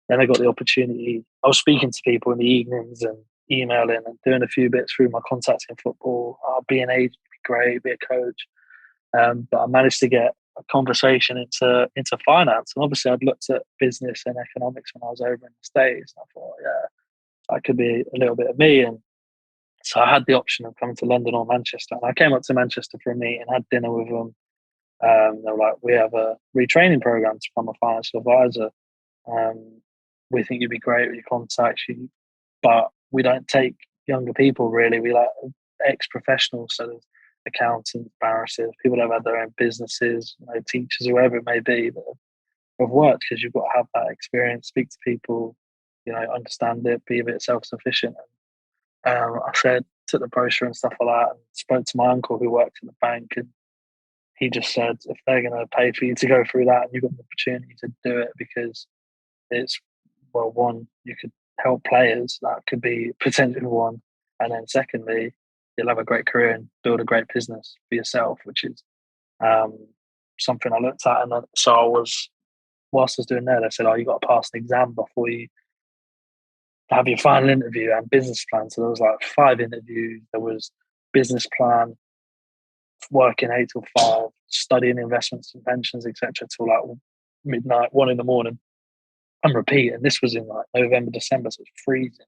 then I got the opportunity. I was speaking to people in the evenings and emailing and doing a few bits through my contacts in football. Be an agent, be great, be a coach. But I managed to get a conversation into finance. And obviously I'd looked at business and economics when I was over in the States. And I thought, yeah, that could be a little bit of me. And so I had the option of coming to London or Manchester. And I came up to Manchester for a meeting, had dinner with them. They were like, "We have a retraining program to become a financial advisor. We think you'd be great with your contacts, but we don't take younger people really. We like ex-professionals, so there's accountants, barristers, people that have had their own businesses, teachers, whoever it may be, that have worked, because you've got to have that experience, speak to people, understand it, be a bit self-sufficient." And I took the brochure and stuff like that, and spoke to my uncle who worked in the bank, and he just said, if they're going to pay for you to go through that, and you've got the opportunity to do it, because it's, well, one, you could help players, that could be potentially one, and then secondly, you'll have a great career and build a great business for yourself, which is something I looked at. And so whilst I was doing that, they said, "Oh, you got to pass an exam before you have your final interview and business plan." So there was 5 interviews. There was business plan, working 8 till 5, studying investments and pensions, etc., till midnight, 1 in the morning. I'm repeating. This was in November, December, so it's freezing.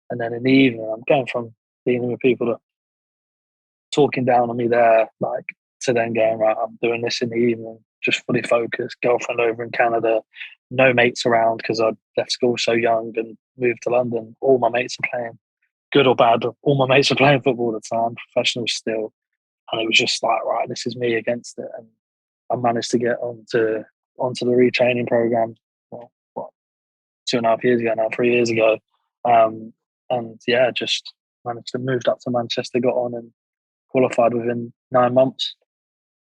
And then in the evening, I'm going from dealing with people that talking down on me there, like, to then going, right, I'm doing this in the evening, just fully focused, girlfriend over in Canada, no mates around because I left school so young and moved to London. All my mates are playing, good or bad, all my mates are playing football all the time, professionals still. And it was just like, right, this is me against it. And I managed to get onto the retraining program, well, what, 2.5 years ago now, 3 years ago. And yeah, just managed to move up to Manchester, got on and qualified within 9 months,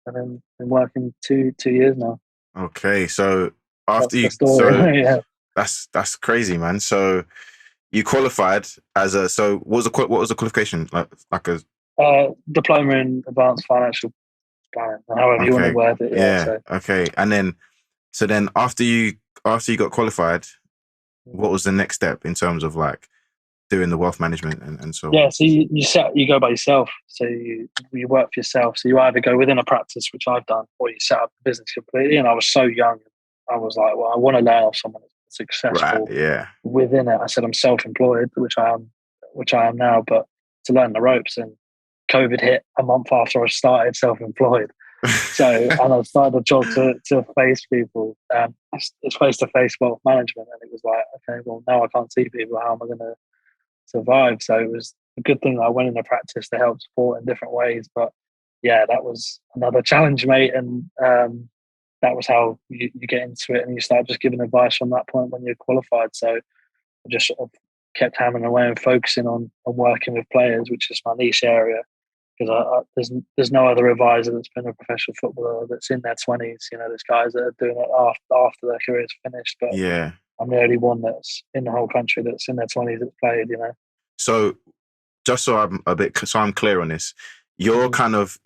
and then been working 2 years now. Okay, so after That's the you, story. Yeah. that's crazy, man. So you qualified as a, so what was the qualification like a, Diploma in advanced financial planning, however you want to okay, word it. Yeah. yeah, So okay, and then so then after you got qualified, what was the next step in terms of like doing the wealth management and so yeah, on? so you go by yourself. So you work for yourself. So you either go within a practice, which I've done, or you set up a business completely. And I was so young, I was like, well, I want to learn off someone that's Right, successful yeah, within it. I said I'm self-employed, which I am now, but to learn the ropes. And COVID hit a month after I started self-employed. So, and I started a job to face people. It's face-to-face wealth management, and it was like, okay, well, now I can't see people. How am I going to survive? So it was a good thing that I went into practice to help support in different ways. But yeah, that was another challenge, mate. And that was how you get into it, and you start just giving advice from that point when you're qualified. So I just sort of kept hammering away and focusing on working with players, which is my niche area. Because there's no other advisor that's been a professional footballer that's in their 20s. You know, there's guys that are doing it after their career's finished. But yeah. I'm the only one that's in the whole country that's in their 20s that's played. You know. So just so I'm clear on this, you're kind of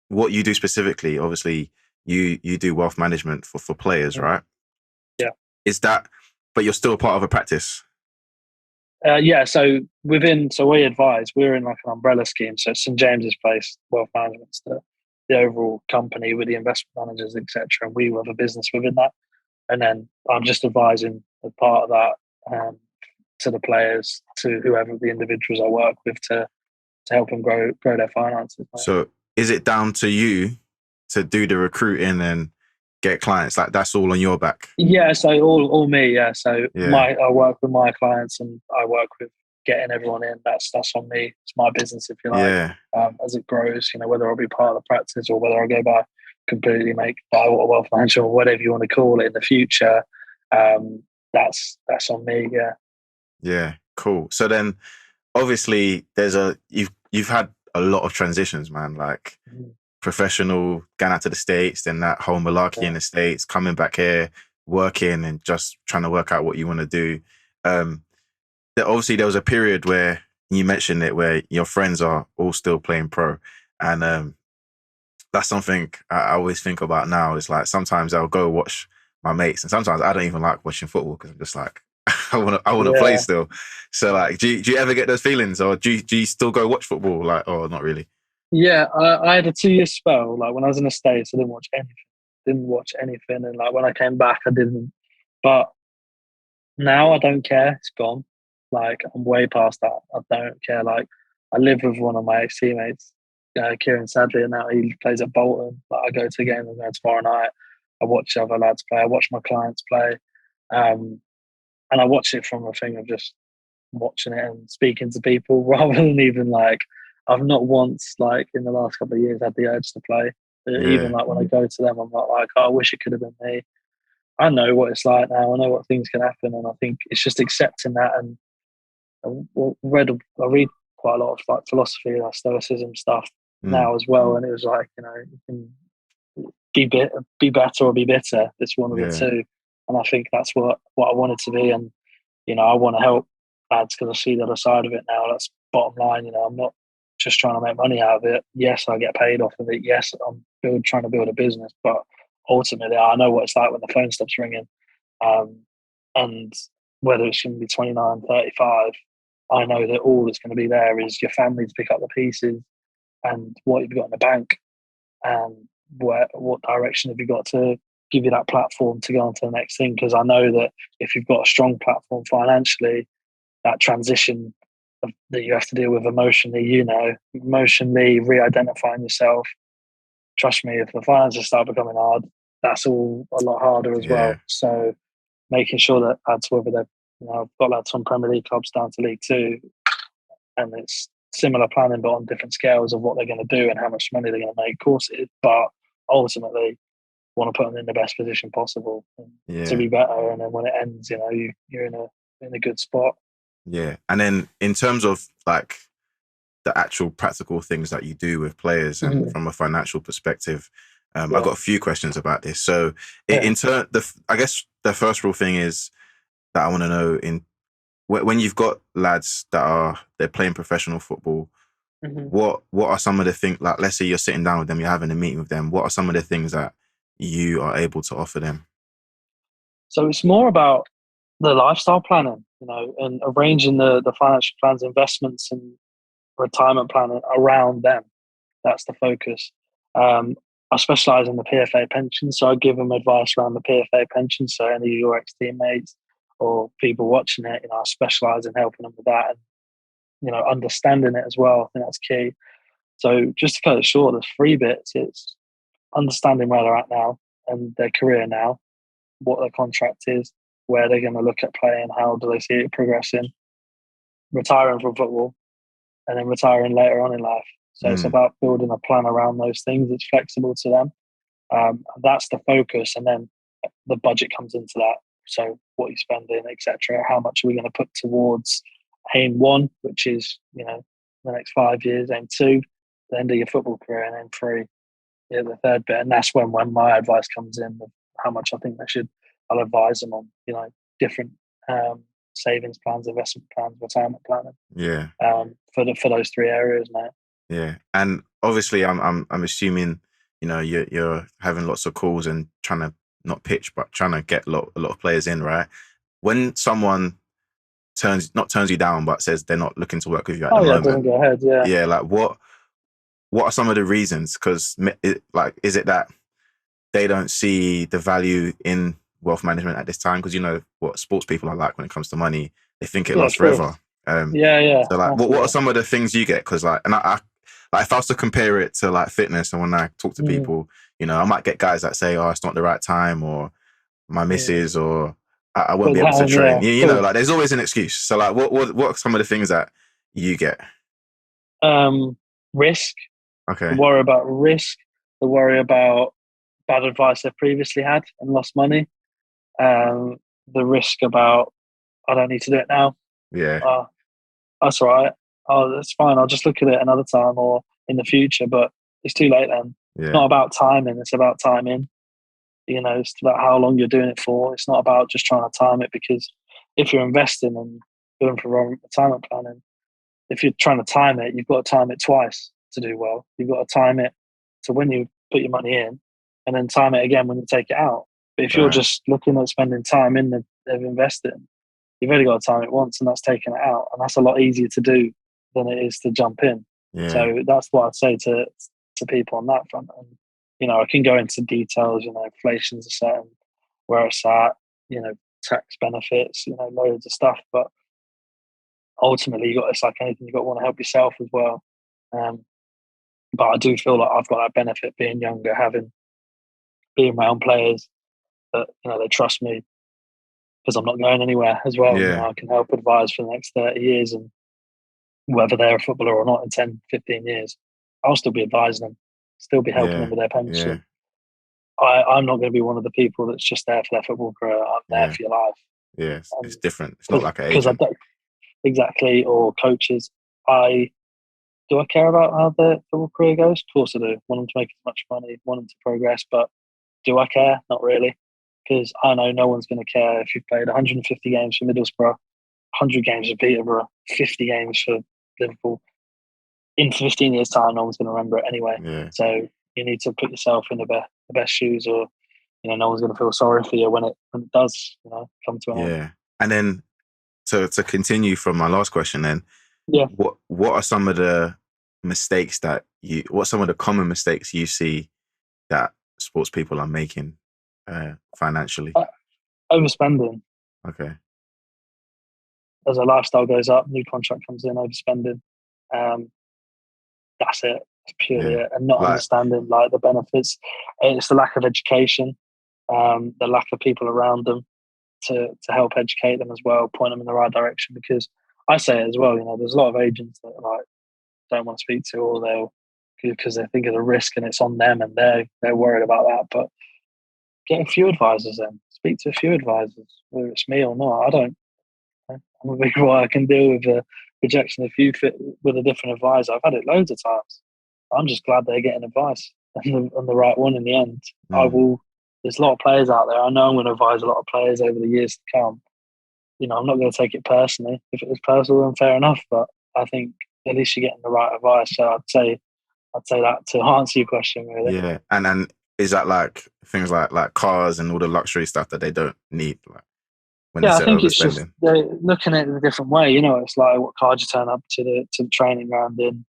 what you do specifically. Obviously, you do wealth management for players, right? Yeah. Is that? But you're still a part of a practice. Yeah, so we advise, we're in like an umbrella scheme. So St James's Place Wealth Management's the overall company with the investment managers, etc. And we have a business within that. And then I'm just advising as part of that to the players, to whoever the individuals I work with to help them grow their finances. Right? So is it down to you to do the recruiting and get clients? Like that's all on your back? Yeah, so all me. Yeah, so Yeah. I work with my clients and I work with getting everyone in. That's on me. It's my business, if you like. Yeah. As it grows, you know, whether I'll be part of the practice or whether I go by completely make Bywater Wealth Management or whatever you want to call it in the future. That's on me. Yeah. Yeah. Cool. So then, obviously, you've had a lot of transitions, man. Like professional, going out to the States, then that whole malarkey in the States, coming back here, working, and just trying to work out what you want to do. Obviously, there was a period where you mentioned it, where your friends are all still playing pro, and that's something I always think about now. It's like sometimes I'll go watch my mates, and sometimes I don't even like watching football because I'm just like, I want to play still. So like, do you ever get those feelings, or do you still go watch football? Like, oh, not really. Yeah, I had a 2 year spell. Like when I was in the States, I didn't watch anything, and like when I came back, I didn't. But now I don't care. It's gone. Like I'm way past that. I don't care. Like I live with one of my ex teammates, Kieran. Sadly, and now he plays at Bolton. Like I go to a game with him tomorrow night. I watch other lads play. I watch my clients play, and I watch it from a thing of just watching it and speaking to people rather than even like I've not once like in the last couple of years had the urge to play. Even Yeah. like when I go to them, I'm not like, oh, I wish it could have been me. I know what it's like now. I know what things can happen, and I think it's just accepting that. And I read quite a lot of like philosophy, like stoicism stuff now as well. And it was like, you know, you can be better or be bitter. It's one of the two, and I think that's what I wanted to be. And you know, I want to help lads because I see the other side of it now. That's bottom line. You know, I'm not just trying to make money out of it. Yes, I get paid off of it. Yes, I'm trying to build a business, but ultimately, I know what it's like when the phone stops ringing. And whether it's going to be 29, 35, I know that all that's going to be there is your family to pick up the pieces and what you've got in the bank and what direction have you got to give you that platform to go on to the next thing. Because I know that if you've got a strong platform financially, that transition that you have to deal with emotionally, emotionally re-identifying yourself. Trust me, if the finances start becoming hard, that's all a lot harder as Yeah. well. So making sure that lads, whether they've, I've got lads from Premier League clubs down to League Two, and it's similar planning but on different scales of what they're going to do and how much money they're going to make. Of course it is, but ultimately want to put them in the best position possible to Yeah. be better. And then when it ends, you're in a good spot. Yeah. And then in terms of like the actual practical things that you do with players and from a financial perspective, I've got a few questions about this. So in turn, I guess the first real thing is that I want to know when you've got lads that they're playing professional football, what are some of the things, like let's say you're sitting down with them, you're having a meeting with them, what are some of the things that you are able to offer them? So it's more about the lifestyle planning, and arranging the financial plans, investments and retirement planning around them. That's the focus. I specialise in the PFA pension, so I give them advice around the PFA pension. So any of your ex-teammates or people watching it, I specialise in helping them with that and, understanding it as well. I think that's key. So just to cut it short, there's three bits. It's understanding where they're at now and their career now, what their contract is, where they're going to look at playing, how do they see it progressing, retiring from football, and then retiring later on in life. So it's about building a plan around those things that's flexible to them. That's the focus, and then the budget comes into that. So what you're spending, etc. How much are we going to put towards aim one, which is the next 5 years, aim two, the end of your football career, and aim three, the third bit. And that's when my advice comes in of how much I think they should. I'll advise them on different savings plans, investment plans, retirement planning. Yeah. For those three areas, mate. Yeah, and obviously, I'm assuming you're having lots of calls and trying to not pitch, but trying to get a lot of players in, right? When someone turns you down, but says they're not looking to work with you at the moment, doesn't go ahead. Yeah, like what are some of the reasons? Because is it that they don't see the value in wealth management at this time? Because you know what sports people are like when it comes to money, they think it lasts forever. So like, what are some of the things you get? Because like, and I like if I was to compare it to like fitness, and when I talk to people, I might get guys that say, "Oh, it's not the right time," or "My missus," or "I won't be able to train." Like there's always an excuse. So like, what are some of the things that you get? Risk. Okay. The worry about risk. The worry about bad advice they've previously had and lost money. The risk about I don't need to do it now. Yeah. That's all right. Oh, that's fine. I'll just look at it another time or in the future, but it's too late then. Yeah. It's not about timing. It's about timing. It's about how long you're doing it for. It's not about just trying to time it, because if you're investing and doing for retirement planning, if you're trying to time it, you've got to time it twice to do well. You've got to time it to when you put your money in and then time it again when you take it out. But if you're just looking at spending time in they've invested, you've only got to time it once, and that's taking it out. And that's a lot easier to do than it is to jump in. Yeah. So that's what I'd say to people on that front. And, I can go into details, inflation's a certain where it's at, tax benefits, loads of stuff. But ultimately, it's like anything, you've got to want to help yourself as well. But I do feel like I've got that benefit being younger, being around players that, they trust me because I'm not going anywhere as well. Yeah. I can help advise for the next 30 years, and whether they're a footballer or not in 10, 15 years, I'll still be advising them, still be helping them with their pension. Yeah. I'm not going to be one of the people that's just there for their football career. I'm there for your life. Yeah, it's different. It's not like an agent. Exactly, or coaches. Do I care about how their football career goes? Of course I do. Want them to make as much money, want them to progress, but do I care? Not really, because I know no one's going to care if you've played 150 games for Middlesbrough, 100 games for Peterborough, 50 games for Liverpool. In 15 years' time, no one's going to remember it anyway. Yeah. So you need to put yourself in the best shoes, or no one's going to feel sorry for you when it does come to an end. Yeah. And then to continue from my last question, then what are some of the mistakes what some of the common mistakes you see that sports people are making financially? Overspending. Okay. as a lifestyle goes up, new contract comes in, overspending. Um, that's it. It's purely Yeah. it, and not Like, understanding like the benefits. It's the lack of education, the lack of people around them to help educate them as well, point them in the right direction. Because I say it as well, there's a lot of agents that like don't want to speak to, or they'll because they think of the risk and it's on them, and they're worried about that. But get a few advisors then. Speak to a few advisors, whether it's me or not. I don't. I'm a big boy. I can deal with the rejection if you fit with a different advisor. I've had it loads of times. I'm just glad they're getting advice and the right one in the end. I will. There's a lot of players out there. I know I'm going to advise a lot of players over the years to come. I'm not going to take it personally. If it was personal, then fair enough. But I think at least you're getting the right advice. So I'd say that to answer your question, really. yeah. And is that like things like cars and all the luxury stuff that they don't need, like when they Yeah, I say think it's just overspending? they're looking at it in a different way. It's like what card you turn up to the training ground in.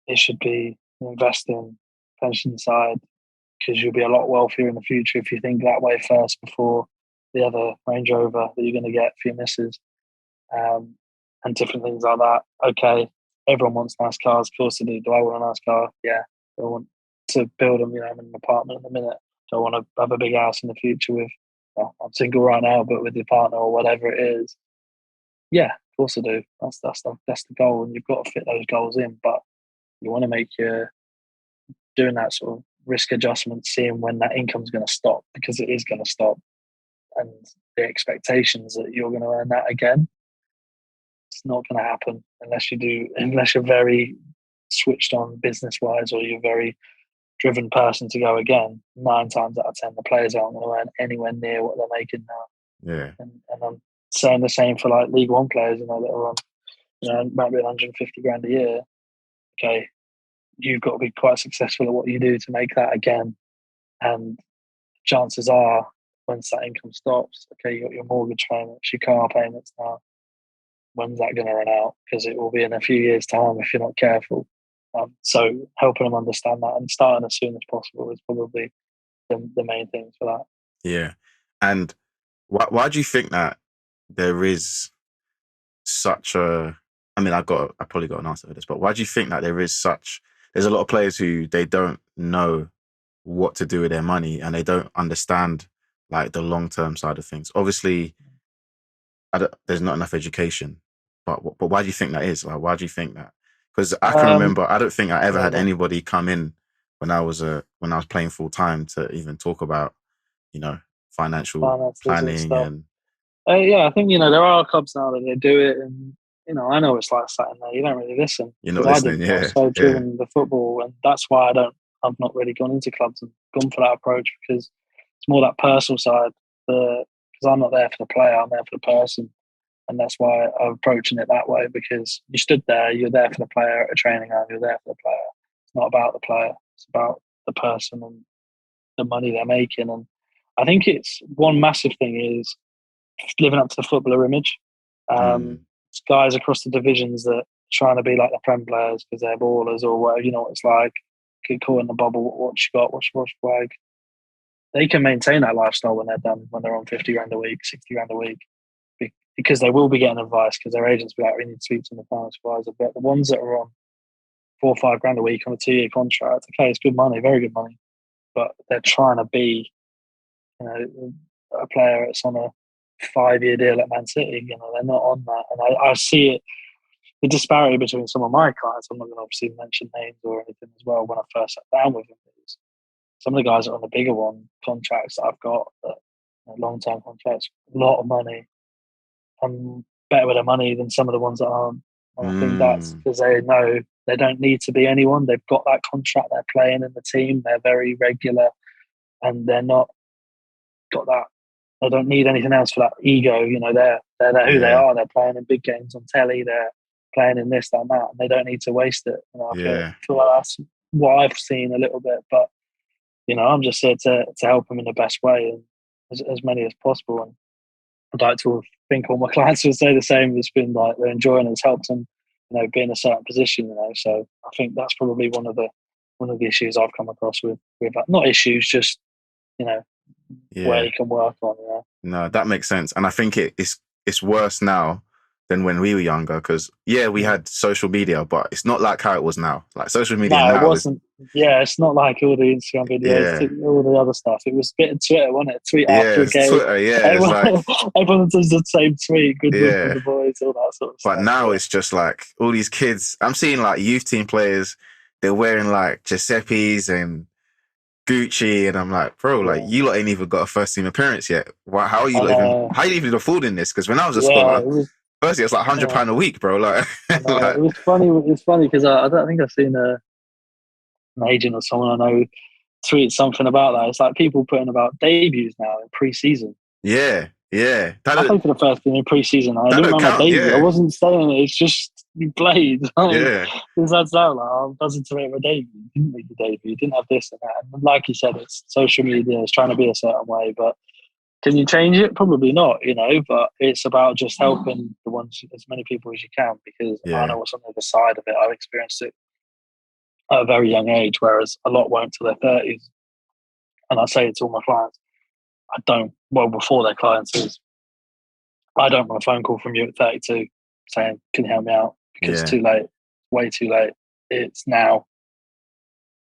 It should be investing pension side, because you'll be a lot wealthier in the future if you think that way first before the other Range Rover that you're going to get for your missus, and different things like that. Okay, everyone wants nice cars. Of course they do. Do I want a nice car? Yeah. Do I want to build them? I'm in an apartment at the minute. Do I want to have a big house in the future with, well, I'm single right now, but with your partner or whatever it is? Yeah, of course I do. That's the goal, and you've got to fit those goals in. But you want to make your doing that sort of risk adjustment, seeing when that income's going to stop, because it is going to stop, and the expectations that you're going to earn that again, it's not going to happen unless you're very switched on business wise, or you're a very driven person to go again. 9 times out of 10, the players aren't going to earn anywhere near what they're making now. Yeah. And I'm saying the same for like League One players, that are on, might be 150 grand a year. Okay, you've got to be quite successful at what you do to make that again. And chances are, once that income stops, okay, you got your mortgage payments, your car payments now. When's that going to run out? Because it will be in a few years' time if you're not careful. So helping them understand that and starting as soon as possible is probably the main thing for that. Yeah. And why do you think that there is such a, I mean, I probably got an answer for this, but why do you think that there's a lot of players who they don't know what to do with their money, and they don't understand like the long-term side of things? Obviously, there's not enough education, but why do you think that is? Like, why do you think that? Because I can remember, I don't think I ever had anybody come in when I was playing full time to even talk about, financial finances planning and stuff. and Yeah, I think there are clubs now that they do it, and I know it's like sat in there. You don't really listen. you're not Because I listening. didn't. I was Yeah, so yeah, driven with the football, and that's why I've not really gone into clubs and gone for that approach, because it's more that personal side. Because I'm not there for the player, I'm there for the person, and that's why I'm approaching it that way. Because you stood there, you're there for the player at a training ground. You're there for the player. It's not about the player. It's about the person and the money they're making. And I think it's one massive thing is living up to the footballer image. It's guys across the divisions that are trying to be like the Prem players because they're ballers or whatever. You know what it's like. Get caught in the bubble. What you got? What's your flag? They can maintain that lifestyle when they're done. When they're on 50 grand a week, 60 grand a week, because they will be getting advice because their agents will be like, we need to speak to the finance advisor. But the ones that are on 4 or 5 grand a week on a 2-year contract, okay, it's good money, very good money, but they're trying to be, a player that's on a 5-year deal at Man City. They're not on that, and I see it. The disparity between some of my clients, I'm not going to obviously mention names or anything as well. When I first sat down with them, is some of the guys that are on the bigger one contracts that I've got, that long-term contracts, a lot of money. I'm better with their money than some of the ones that aren't. And I think that's because they know they don't need to be anyone. They've got that contract. They're playing in the team. They're very regular, and they're not got that. They don't need anything else for that ego. They're who they are. They're playing in big games on telly. They're playing in this, that, and that. And they don't need to waste it. I feel like that's what I've seen a little bit. But I'm just here to help them in the best way, and as many as possible. And I'd like to think all my clients would say the same. It's been like they're enjoying it. It's helped them, be in a certain position. So I think that's probably one of the issues I've come across with not issues, just where you can work on. No, that makes sense, and I think it's it's worse now than when we were younger. Because we had social media, but it's not like how it was now. Like social media No, it now is wasn't. Yeah, it's not like all the Instagram videos, yeah, all the other stuff. It was a bit of Twitter, wasn't it? Tweet yeah, after a it's game. Twitter. Yeah, it's like Everyone does the same tweet. Good win for yeah. the boys, all that sort of But stuff. now Yeah. it's just like all these kids. I'm seeing like youth team players. They're wearing like Giuseppe's and Gucci, and I'm like, bro, like Yeah. you lot ain't even got a first team appearance yet. Why, how are you I lot even? know. How are you even affording this? Because when I was a Yeah, scholar, it was. firstly it's like Yeah, £100 a week, bro. Like, I know. It like was funny. It's funny because I don't think I've seen an agent or someone I know tweet something about that. It's like people putting about debuts now in pre-season. yeah, yeah. I played for the first team in pre-season. I That didn't don't run my count. debut. I Yeah, wasn't saying it. It's just you played. Like, yeah, this adds out. Like, I wasn't to make my debut. You didn't make the debut. You didn't have this and that. And like you said, it's social media. It's trying to be a certain way. But can you change it? Probably not, But it's about just helping the ones, as many people as you can, because I yeah, know what's on the other side of it. I've experienced it at a very young age, whereas a lot won't till their 30s. And I say it to all my clients. I don't, well, before their clients is, I don't want a phone call from you at 32 saying, can you help me out? Because it's yeah, too late, way too late. It's now.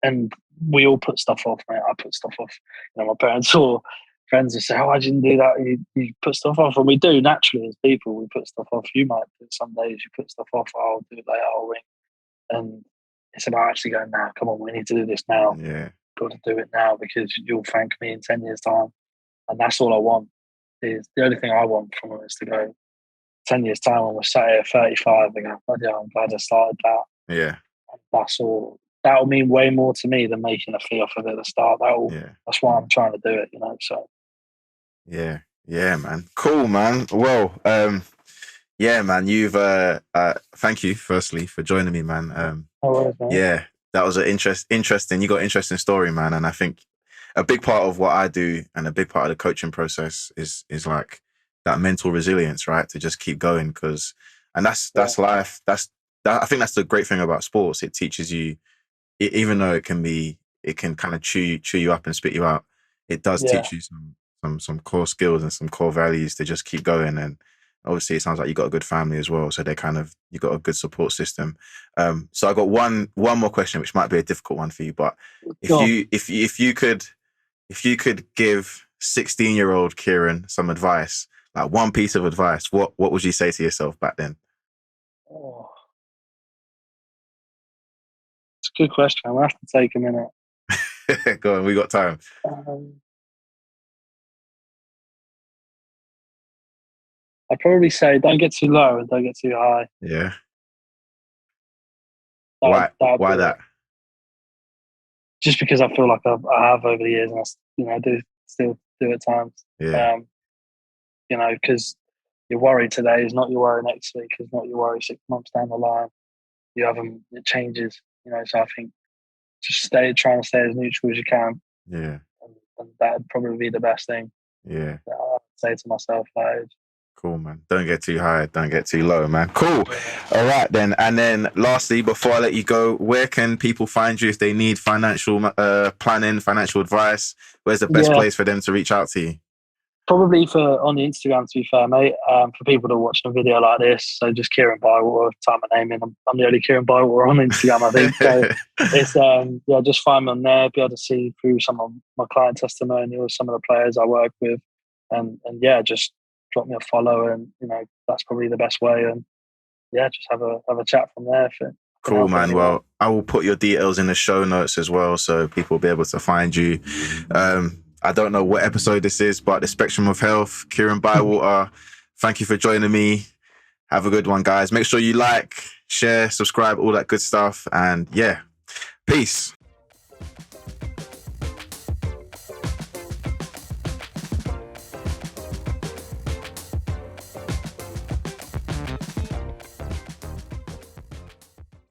And we all put stuff off, mate. I put stuff off. My parents or friends will say, oh, I didn't do that. You put stuff off. And we do naturally as people, we put stuff off. You might do it some days, you put stuff off. Oh, I'll do it later, I'll ring. And it's about actually going, now, come on, we need to do this now. yeah, Got to do it now because you'll thank me in 10 years' time. And that's all I want. Is the only thing I want from them is to go 10 years' time when we're sat here at 35 and go, oh, yeah, I'm glad I started that. yeah, And that's all. That'll mean way more to me than making a fee off of it at the start. yeah. That's why I'm trying to do it, So Yeah, yeah, man. Cool, man. Well, yeah, man. You've thank you firstly for joining me, man. no worries, mate. Yeah, that was an interesting. You got an interesting story, man. And I think a big part of what I do and a big part of the coaching process is like that mental resilience, right? To just keep going and that's life. I think that's the great thing about sports. It teaches you, even though it can kind of chew you up and spit you out. It does Yeah, teach you some core skills and some core values to just keep going. And obviously, it sounds like you got a good family as well, so you got a good support system. So I got one more question, which might be a difficult one for you, but if you could give 16-year-old Kieran some advice, like one piece of advice, what would you say to yourself back then? Oh, it's a good question. I'm gonna have to take a minute. Go on, we got time. I'd probably say don't get too low and don't get too high. Yeah. That'd Why be it. that? Just because I feel like I have over the years, and I do still do at times. Yeah. Because your worry today is not your worry next week, is not your worry 6 months down the line. You have them, it changes. So I think just trying to stay as neutral as you can. Yeah. And that'd probably be the best thing. Yeah. That I'd say to myself, like, Cool, man. Don't get too high, don't get too low, man. Cool. All right, then. And then lastly, before I let you go, where can people find you if they need financial planning, financial advice? Where's the best place for them to reach out to you? Probably on the Instagram, to be fair, mate. For people that are watching a video like this, so just Kieran Bywater, type my name in. I'm the only Kieran Bywater on Instagram, I think. So it's just find me on there, be able to see through some of my client testimonials, some of the players I work with, and just drop me a follow, and that's probably the best way. And just have a chat from there. Cool, man. Well, I will put your details in the show notes as well, so people will be able to find you. I don't know what episode this is, but the Spectrum of Health, Kieran Bywater. Thank you for joining me. Have a good one, guys. Make sure you like, share, subscribe, all that good stuff. And peace.